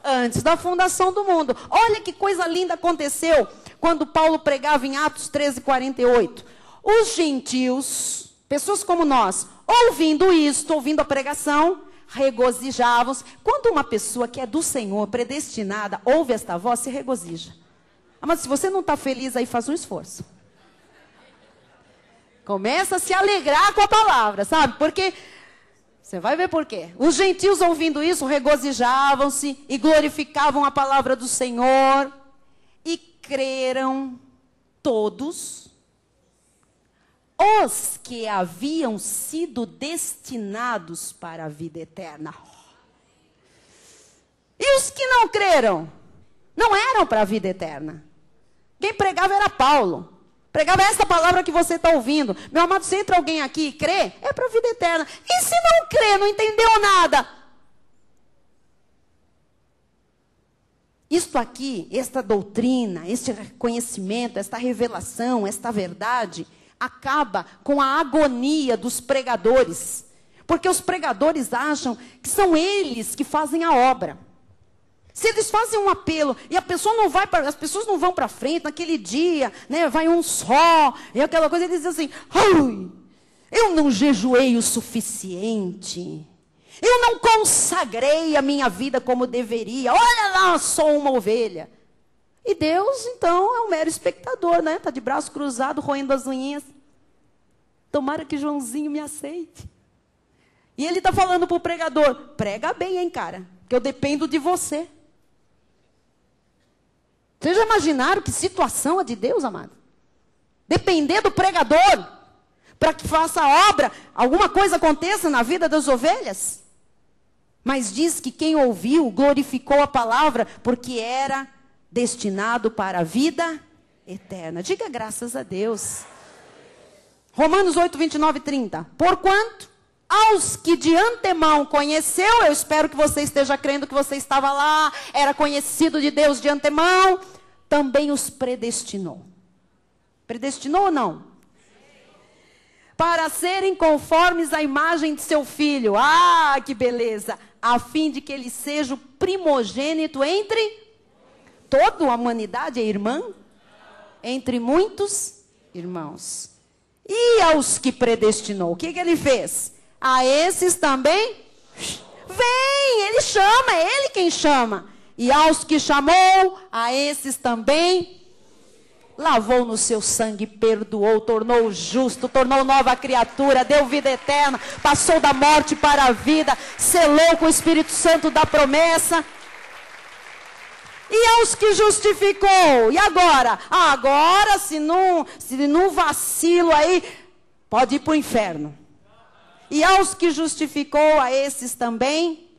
Antes da fundação do mundo. Olha que coisa linda aconteceu quando Paulo pregava em Atos 13, 48. Os gentios, pessoas como nós, ouvindo isto, ouvindo a pregação, regozijavam-se. Quando uma pessoa que é do Senhor, predestinada, ouve esta voz, se regozija. Mas se você não está feliz, aí faz um esforço. Começa a se alegrar com a palavra, sabe? Porque... Você vai ver por quê. Os gentios ouvindo isso, regozijavam-se e glorificavam a palavra do Senhor. E creram todos os que haviam sido destinados para a vida eterna. E os que não creram, não eram para a vida eterna. Quem pregava era Paulo. Pregava essa palavra que você está ouvindo. Meu amado, se entra alguém aqui e crê, é para a vida eterna. E se não crê, não entendeu nada? Isto aqui, esta doutrina, este conhecimento, esta revelação, esta verdade, acaba com a agonia dos pregadores. Porque os pregadores acham que são eles que fazem a obra. Se eles fazem um apelo e a pessoa não vai para, as pessoas não vão para frente naquele dia, né, vai um só, e aquela coisa, eles dizem assim, eu não jejuei o suficiente, eu não consagrei a minha vida como deveria, olha lá, sou uma ovelha. E Deus, então, é um mero espectador, né? Está de braço cruzado, roendo as unhas. Tomara que Joãozinho me aceite. E ele está falando para o pregador, prega bem, hein, cara, que eu dependo de você. Vocês já imaginaram que situação é de Deus, amado? Depender do pregador para que faça a obra, alguma coisa aconteça na vida das ovelhas? Mas diz que quem ouviu glorificou a palavra porque era destinado para a vida eterna. Diga graças a Deus. Romanos 8, 29 e 30. Porquanto aos que de antemão conheceu, eu espero que você esteja crendo que você estava lá, era conhecido de Deus de antemão, também os predestinou. Predestinou ou não? Para serem conformes à imagem de seu filho. Ah, que beleza! A fim de que ele seja o primogênito entre... Toda a humanidade é irmã? Entre muitos irmãos. E aos que predestinou, o que ele fez? A esses também, vem, ele chama, é ele quem chama. E aos que chamou, a esses também, lavou no seu sangue, perdoou, tornou justo, tornou nova criatura, deu vida eterna, passou da morte para a vida, selou com o Espírito Santo da promessa. E aos que justificou, e agora? Agora, se não vacilo aí, pode ir para o inferno. E aos que justificou, a esses também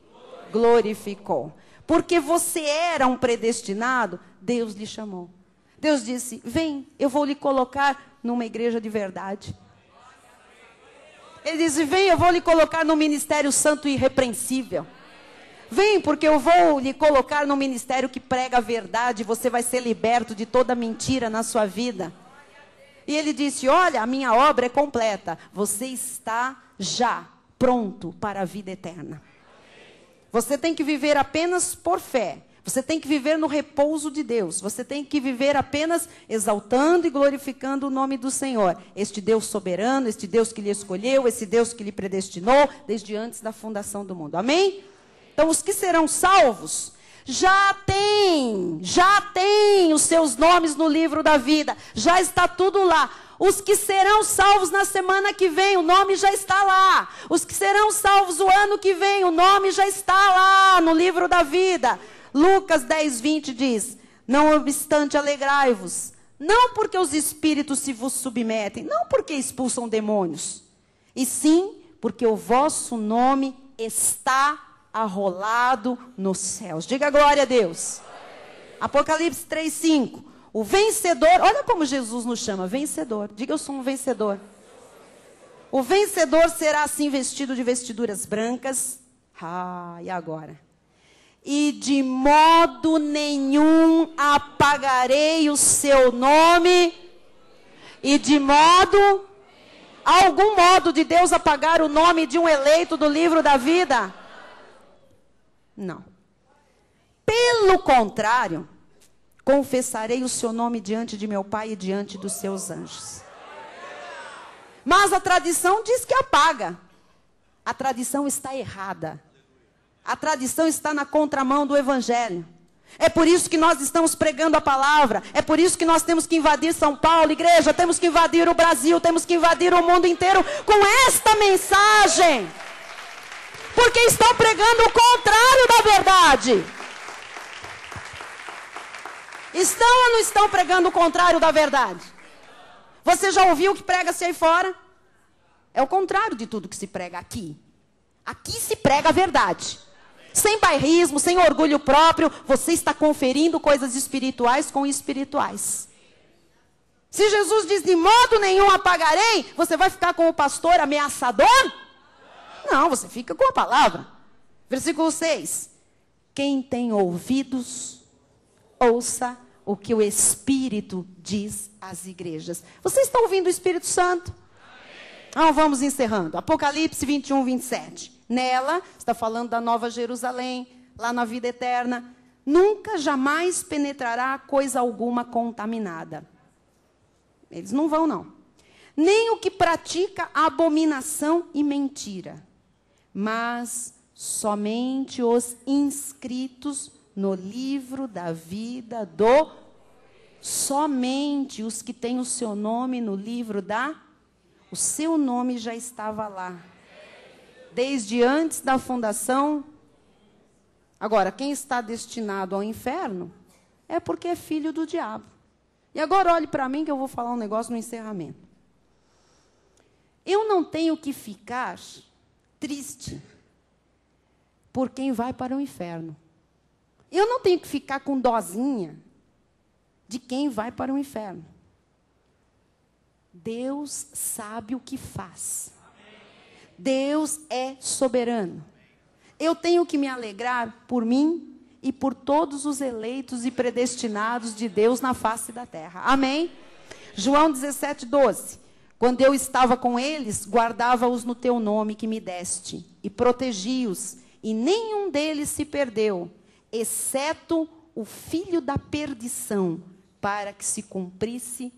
glorificou. Porque você era um predestinado, Deus lhe chamou. Deus disse, vem, eu vou lhe colocar numa igreja de verdade. Ele diz, vem, eu vou lhe colocar no ministério santo e irrepreensível. Vem, porque eu vou lhe colocar no ministério que prega a verdade. Você vai ser liberto de toda mentira na sua vida. E ele disse, olha, a minha obra é completa. Você está já pronto para a vida eterna. Você tem que viver apenas por fé. Você tem que viver no repouso de Deus. Você tem que viver apenas exaltando e glorificando o nome do Senhor. Este Deus soberano, este Deus que lhe escolheu, esse Deus que lhe predestinou desde antes da fundação do mundo. Amém? Então, os que serão salvos já têm os seus nomes no livro da vida. Já está tudo lá. Os que serão salvos na semana que vem, o nome já está lá. Os que serão salvos o ano que vem, o nome já está lá no livro da vida. Lucas 10:20 diz, não obstante alegrai-vos, não porque os espíritos se vos submetem, não porque expulsam demônios, e sim porque o vosso nome está arrolado nos céus. Diga glória a Deus. Apocalipse 3:5, o vencedor, olha como Jesus nos chama, vencedor. Diga, eu sou um vencedor. O vencedor será assim vestido de vestiduras brancas. E agora? E de modo nenhum apagarei o seu nome. E de modo, algum modo de Deus apagar o nome de um eleito do livro da vida? Não. Pelo contrário, confessarei o seu nome diante de meu Pai e diante dos seus anjos. Mas a tradição diz que apaga. A tradição está errada. A tradição está na contramão do Evangelho. É por isso que nós estamos pregando a palavra. É por isso que nós temos que invadir São Paulo, igreja. Temos que invadir o Brasil. Temos que invadir o mundo inteiro com esta mensagem. Porque estão pregando o contrário da verdade. Estão ou não estão pregando o contrário da verdade? Você já ouviu o que prega-se aí fora? É o contrário de tudo que se prega aqui. Aqui se prega a verdade. Sem bairrismo, sem orgulho próprio, você está conferindo coisas espirituais com espirituais. Se Jesus diz, de modo nenhum apagarei, você vai ficar com o pastor ameaçador? Não, você fica com a palavra. Versículo 6. Quem tem ouvidos, ouça o que o Espírito diz às igrejas. Vocês estão ouvindo o Espírito Santo? Então vamos encerrando. Apocalipse 21:27. Nela, está falando da Nova Jerusalém, lá na vida eterna. Nunca, jamais penetrará coisa alguma contaminada. Eles não vão, não. Nem o que pratica abominação e mentira. Mas somente os inscritos no livro da vida do... Somente os que têm o seu nome no livro da... O seu nome já estava lá. Desde antes da fundação. Agora, quem está destinado ao inferno é porque é filho do diabo. E agora olhe para mim que eu vou falar um negócio no encerramento. Eu não tenho que ficar triste por quem vai para o inferno. Eu não tenho que ficar com dozinha de quem vai para o inferno. Deus sabe o que faz. Deus é soberano. Eu tenho que me alegrar por mim e por todos os eleitos e predestinados de Deus na face da terra. Amém? João 17:12. Quando eu estava com eles, guardava-os no teu nome que me deste, e protegi-os, e nenhum deles se perdeu, exceto o filho da perdição, para que se cumprisse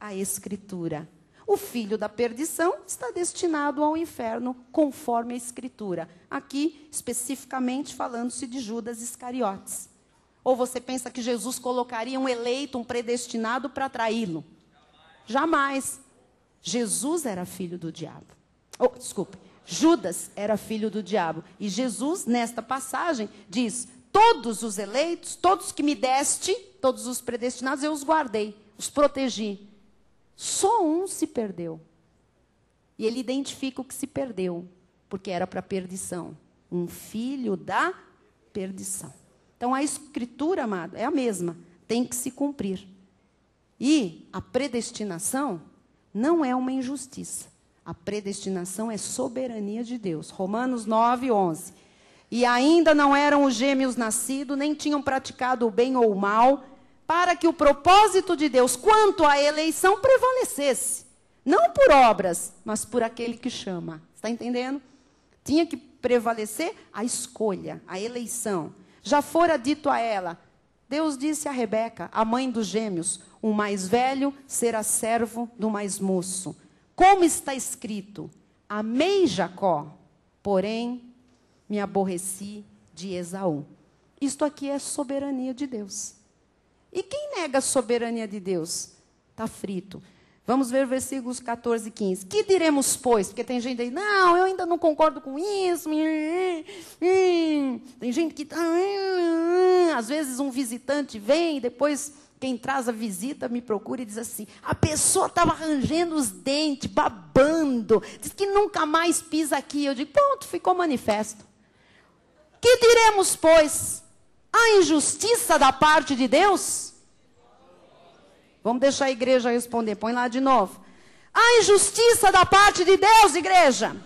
a Escritura. O filho da perdição está destinado ao inferno, conforme a Escritura. Aqui, especificamente, falando-se de Judas Iscariotes. Ou você pensa que Jesus colocaria um eleito, um predestinado para traí-lo? Jamais. Jesus era filho do diabo. Judas era filho do diabo. E Jesus, nesta passagem, diz, todos os eleitos, todos que me deste, todos os predestinados, eu os guardei, os protegi. Só um se perdeu. E ele identifica o que se perdeu, porque era para perdição. Um filho da perdição. Então, a Escritura, amado, é a mesma. Tem que se cumprir. E a predestinação não é uma injustiça. A predestinação é soberania de Deus. Romanos 9, 11. E ainda não eram os gêmeos nascidos, nem tinham praticado o bem ou o mal, para que o propósito de Deus quanto à eleição prevalecesse. Não por obras, mas por aquele que chama. Está entendendo? Tinha que prevalecer a escolha, a eleição. Já fora dito a ela, Deus disse a Rebeca, a mãe dos gêmeos, o mais velho será servo do mais moço. Como está escrito, amei Jacó, porém me aborreci de Esaú. Isto aqui é soberania de Deus. E quem nega a soberania de Deus? Está frito. Vamos ver versículos 14 e 15. Que diremos, pois? Porque tem gente aí, não, eu ainda não concordo com isso. Tem gente que... Às vezes um visitante vem e depois quem traz a visita me procura e diz assim, a pessoa estava rangendo os dentes, babando, diz que nunca mais pisa aqui. Eu digo, pronto, ficou manifesto. Que diremos, pois? A injustiça da parte de Deus? Vamos deixar a igreja responder. Põe lá de novo. A injustiça da parte de Deus, igreja?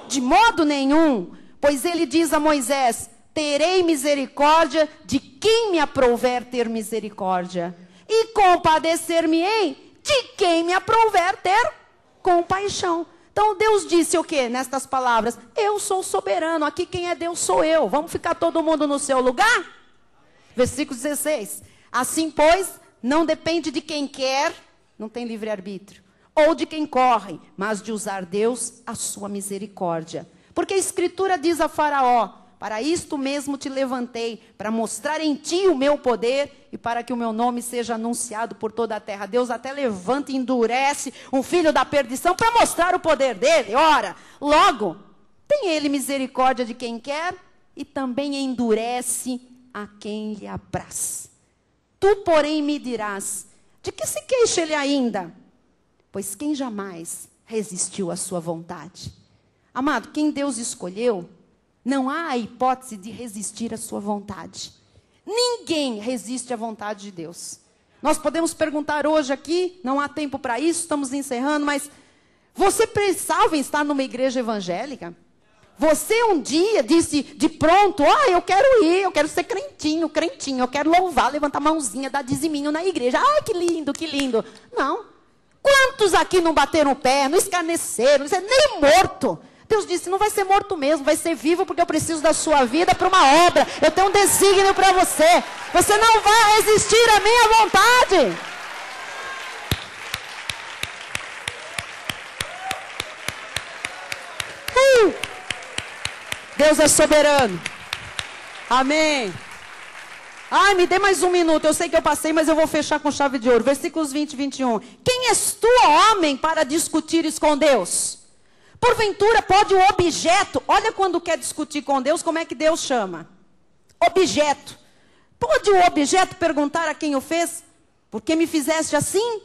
De modo nenhum. Pois ele diz a Moisés, terei misericórdia de quem me aprouver ter misericórdia. E compadecer-me-ei de quem me aprouver ter compaixão. Então Deus disse o quê nestas palavras? Eu sou soberano, aqui quem é Deus sou eu. Vamos ficar todo mundo no seu lugar? Versículo 16. Assim, pois, não depende de quem quer, não tem livre-arbítrio, ou de quem corre, mas de usar Deus a sua misericórdia. Porque a Escritura diz a Faraó, para isto mesmo te levantei, para mostrar em ti o meu poder e para que o meu nome seja anunciado por toda a terra. Deus até levanta e endurece um filho da perdição para mostrar o poder dele. Ora, logo, tem ele misericórdia de quem quer e também endurece a quem lhe apraz. Tu, porém, me dirás, de que se queixa ele ainda? Pois quem jamais resistiu à sua vontade? Amado, quem Deus escolheu, não há a hipótese de resistir à sua vontade. Ninguém resiste à vontade de Deus. Nós podemos perguntar hoje aqui, não há tempo para isso, estamos encerrando, mas você pensava em estar numa igreja evangélica? Você um dia disse de pronto, eu quero ir, eu quero ser crentinho, eu quero louvar, levantar a mãozinha, dar diziminho na igreja. Que lindo, que lindo. Não. Quantos aqui não bateram o pé, não escarneceram, nem morto? Deus disse, não vai ser morto mesmo, vai ser vivo porque eu preciso da sua vida para uma obra. Eu tenho um desígnio para você. Você não vai resistir à minha vontade. Deus é soberano. Amém. Me dê mais um minuto. Eu sei que eu passei, mas eu vou fechar com chave de ouro. Versículos 20 e 21. Quem és tu, homem, para discutires com Deus? Porventura pode o objeto... Olha quando quer discutir com Deus, como é que Deus chama? Objeto. Pode o objeto perguntar a quem o fez? Por que me fizeste assim?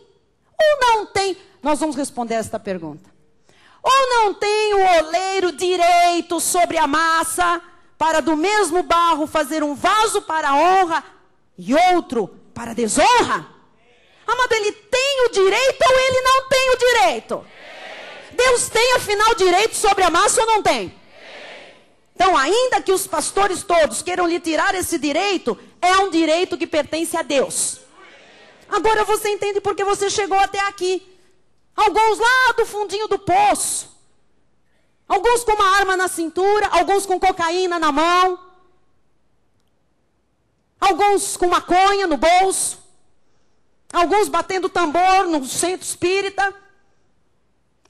Ou não tem... Nós vamos responder esta pergunta. Ou não tem o oleiro direito sobre a massa, para do mesmo barro fazer um vaso para a honra e outro para a desonra? Amado, ele tem o direito ou ele não tem o direito? Deus tem, afinal, direito sobre a massa ou não tem? Então, ainda que os pastores todos queiram lhe tirar esse direito, é um direito que pertence a Deus. Agora você entende porque você chegou até aqui. Alguns lá do fundinho do poço. Alguns com uma arma na cintura, alguns com cocaína na mão. Alguns com maconha no bolso. Alguns batendo tambor no centro espírita.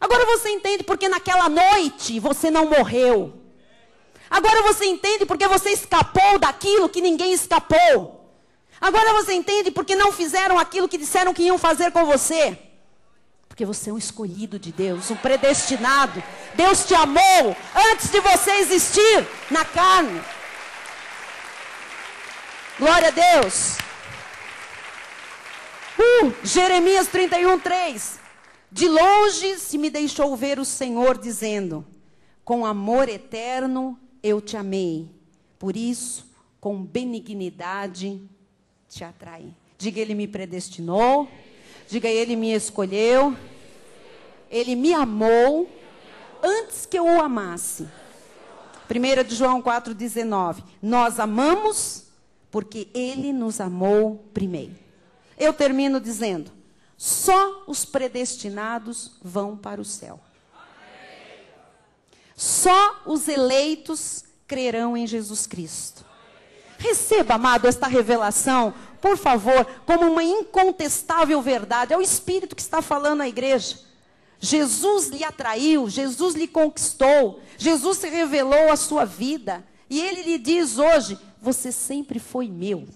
Agora você entende porque naquela noite você não morreu. Agora você entende porque você escapou daquilo que ninguém escapou. Agora você entende porque não fizeram aquilo que disseram que iam fazer com você. Porque você é um escolhido de Deus, um predestinado. Deus te amou antes de você existir na carne. Glória a Deus. Jeremias 31:3. De longe se me deixou ver o Senhor dizendo, com amor eterno eu te amei, por isso com benignidade te atraí. Diga, ele me predestinou. Diga, Ele me escolheu, Ele me amou antes que eu o amasse. 1 de João 4,19. Nós amamos porque Ele nos amou primeiro. Eu termino dizendo, só os predestinados vão para o céu. Só os eleitos crerão em Jesus Cristo. Receba, amado, esta revelação, por favor, como uma incontestável verdade. É o Espírito que está falando à igreja. Jesus lhe atraiu, Jesus lhe conquistou, Jesus se revelou à sua vida. E Ele lhe diz hoje, você sempre foi meu.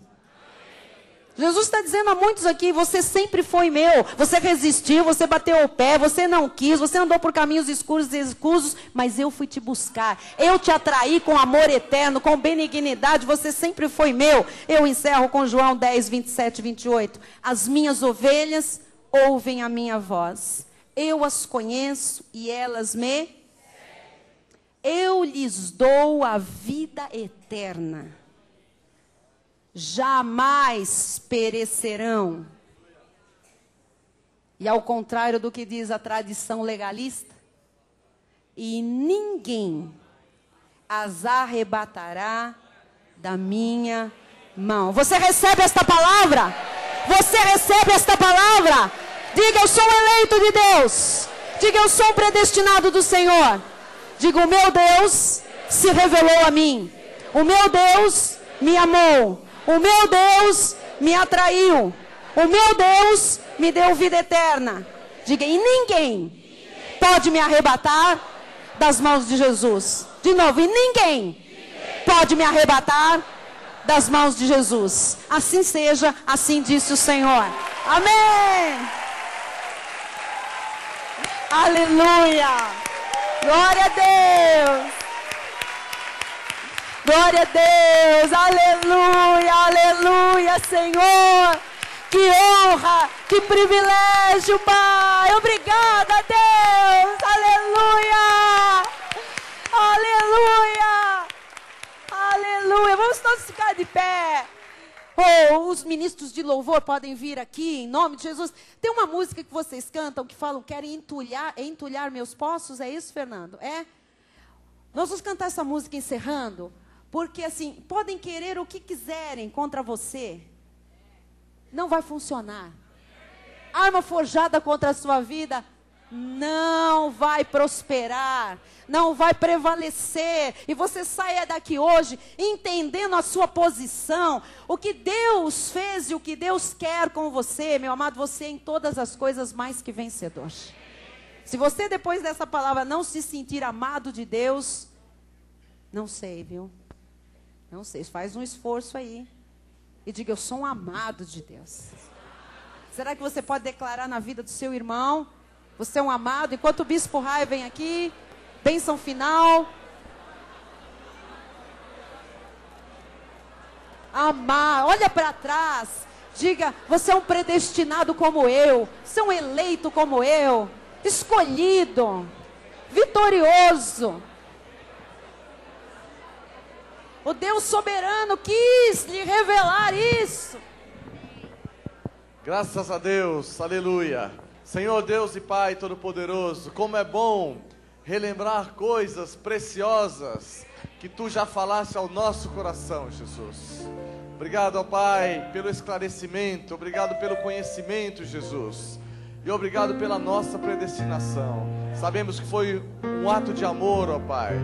Jesus está dizendo a muitos aqui, você sempre foi meu. Você resistiu, você bateu o pé, você não quis, você andou por caminhos escuros e escusos, mas eu fui te buscar. Eu te atraí com amor eterno, com benignidade, você sempre foi meu. Eu encerro com João 10, 27 e 28. As minhas ovelhas ouvem a minha voz. Eu as conheço e elas me... Eu lhes dou a vida eterna. Jamais perecerão. E ao contrário do que diz a tradição legalista, e ninguém as arrebatará da minha mão. Você recebe esta palavra? Você recebe esta palavra? Diga, eu sou eleito de Deus. Diga, eu sou um predestinado do Senhor. Diga, o meu Deus se revelou a mim. O meu Deus me amou. O meu Deus me atraiu. O meu Deus me deu vida eterna. Diga, e ninguém pode me arrebatar das mãos de Jesus. De novo, e ninguém pode me arrebatar das mãos de Jesus. Assim seja, assim disse o Senhor. Amém. Aleluia. Glória a Deus. Glória a Deus, aleluia, aleluia, Senhor. Que honra, que privilégio, Pai. Obrigada, Deus, aleluia, aleluia, aleluia. Vamos todos ficar de pé. Oh, os ministros de louvor podem vir aqui, em nome de Jesus. Tem uma música que vocês cantam que falam, querem entulhar meus poços, é isso, Fernando? É? Nós vamos cantar essa música encerrando. Porque assim, podem querer o que quiserem contra você, não vai funcionar. Arma forjada contra a sua vida não vai prosperar, não vai prevalecer. E você saia daqui hoje entendendo a sua posição, o que Deus fez e o que Deus quer com você, meu amado, você é em todas as coisas mais que vencedor. Se você depois dessa palavra não se sentir amado de Deus, não sei, viu? Não sei, faz um esforço aí. E diga, eu sou um amado de Deus. Será que você pode declarar na vida do seu irmão? Você é um amado? Enquanto o bispo Rai vem aqui, bênção final. Amar, olha para trás. Diga, você é um predestinado como eu. Você é um eleito como eu. Escolhido. Vitorioso. O Deus soberano quis lhe revelar isso. Graças a Deus, aleluia. Senhor Deus e Pai Todo-Poderoso, como é bom relembrar coisas preciosas que Tu já falaste ao nosso coração, Jesus. Obrigado, ó Pai, pelo esclarecimento, obrigado pelo conhecimento, Jesus. E obrigado pela nossa predestinação. Sabemos que foi um ato de amor, ó Pai,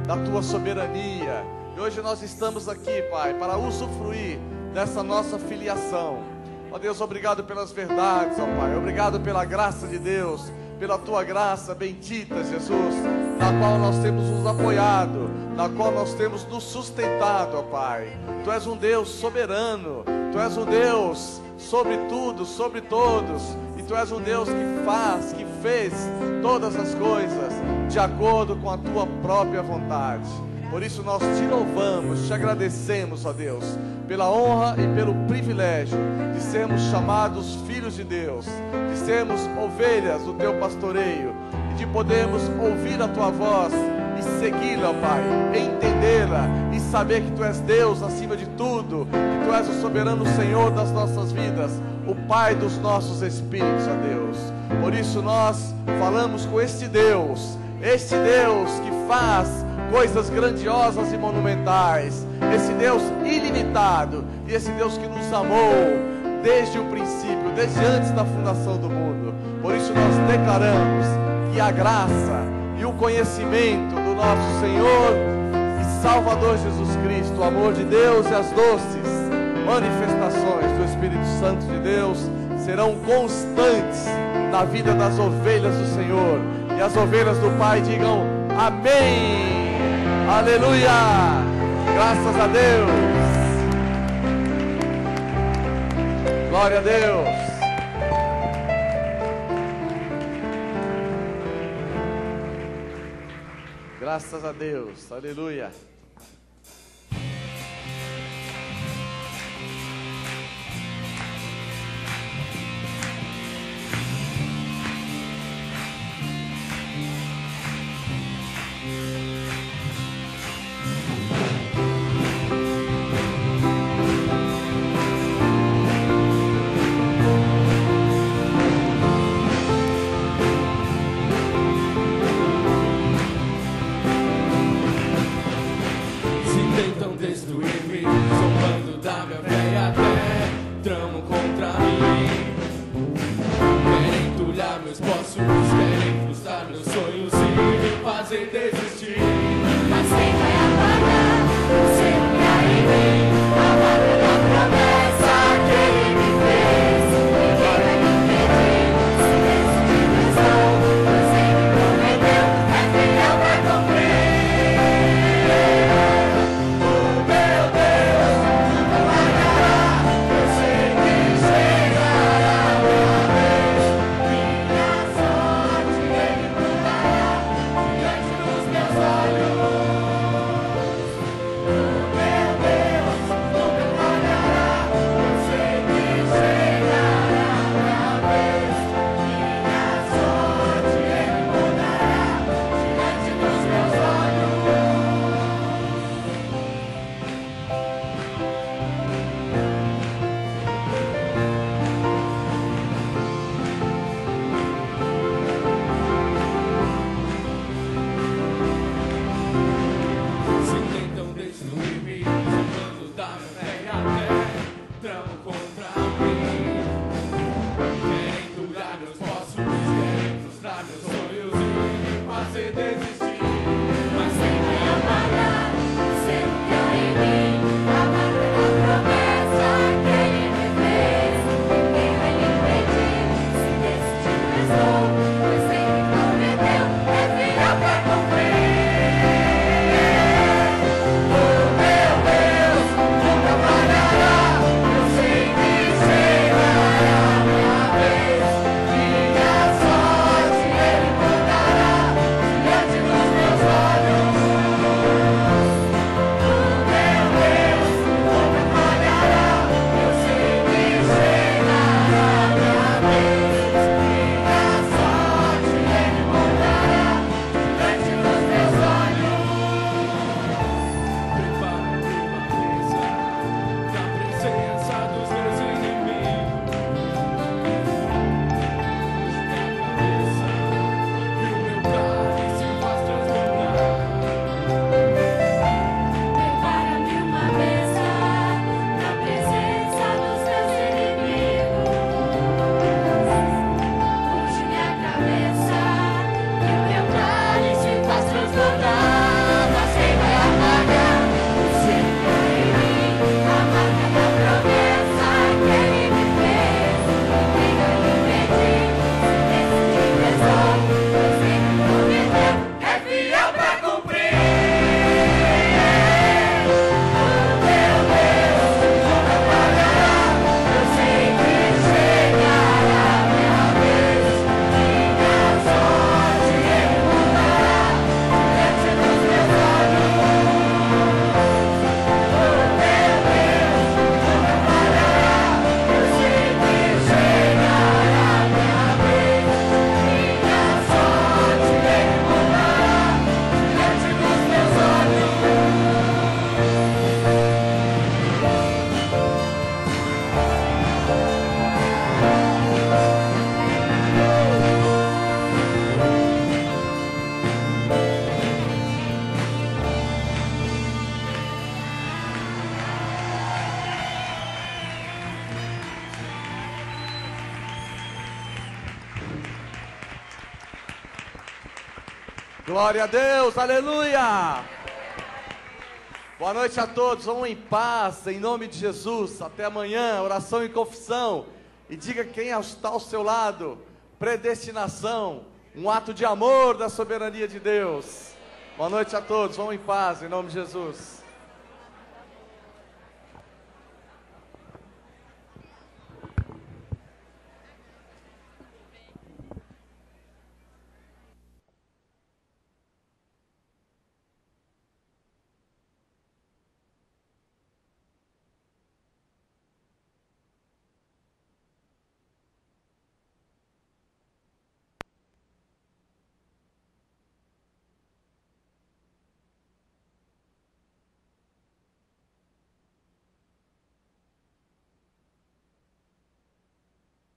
da Tua soberania. E hoje nós estamos aqui, Pai, para usufruir dessa nossa filiação. Ó Deus, obrigado pelas verdades, ó Pai. Obrigado pela graça de Deus, pela Tua graça bendita, Jesus, na qual nós temos nos apoiado, na qual nós temos nos sustentado, ó Pai. Tu és um Deus soberano, Tu és um Deus sobre tudo, sobre todos. E Tu és um Deus que faz, que fez todas as coisas de acordo com a Tua própria vontade. Por isso nós te louvamos, te agradecemos, ó Deus, pela honra e pelo privilégio de sermos chamados filhos de Deus, de sermos ovelhas do Teu pastoreio e de podermos ouvir a Tua voz e segui-la, ó Pai, entendê-la e saber que Tu és Deus acima de tudo, que Tu és o soberano Senhor das nossas vidas, o Pai dos nossos espíritos, ó Deus. Por isso nós falamos com este Deus que faz coisas grandiosas e monumentais, esse Deus ilimitado e esse Deus que nos amou desde o princípio, desde antes da fundação do mundo. Por isso nós declaramos que a graça e o conhecimento do nosso Senhor e Salvador Jesus Cristo, o amor de Deus e as doces manifestações do Espírito Santo de Deus serão constantes na vida das ovelhas do Senhor. E as ovelhas do Pai digam amém, aleluia, graças a Deus, glória a Deus. Graças a Deus, aleluia. Glória a Deus, aleluia. Boa noite a todos, vamos em paz, em nome de Jesus. Até amanhã, oração e confissão. E diga quem está ao seu lado: predestinação, um ato de amor da soberania de Deus. Boa noite a todos, vamos em paz, em nome de Jesus.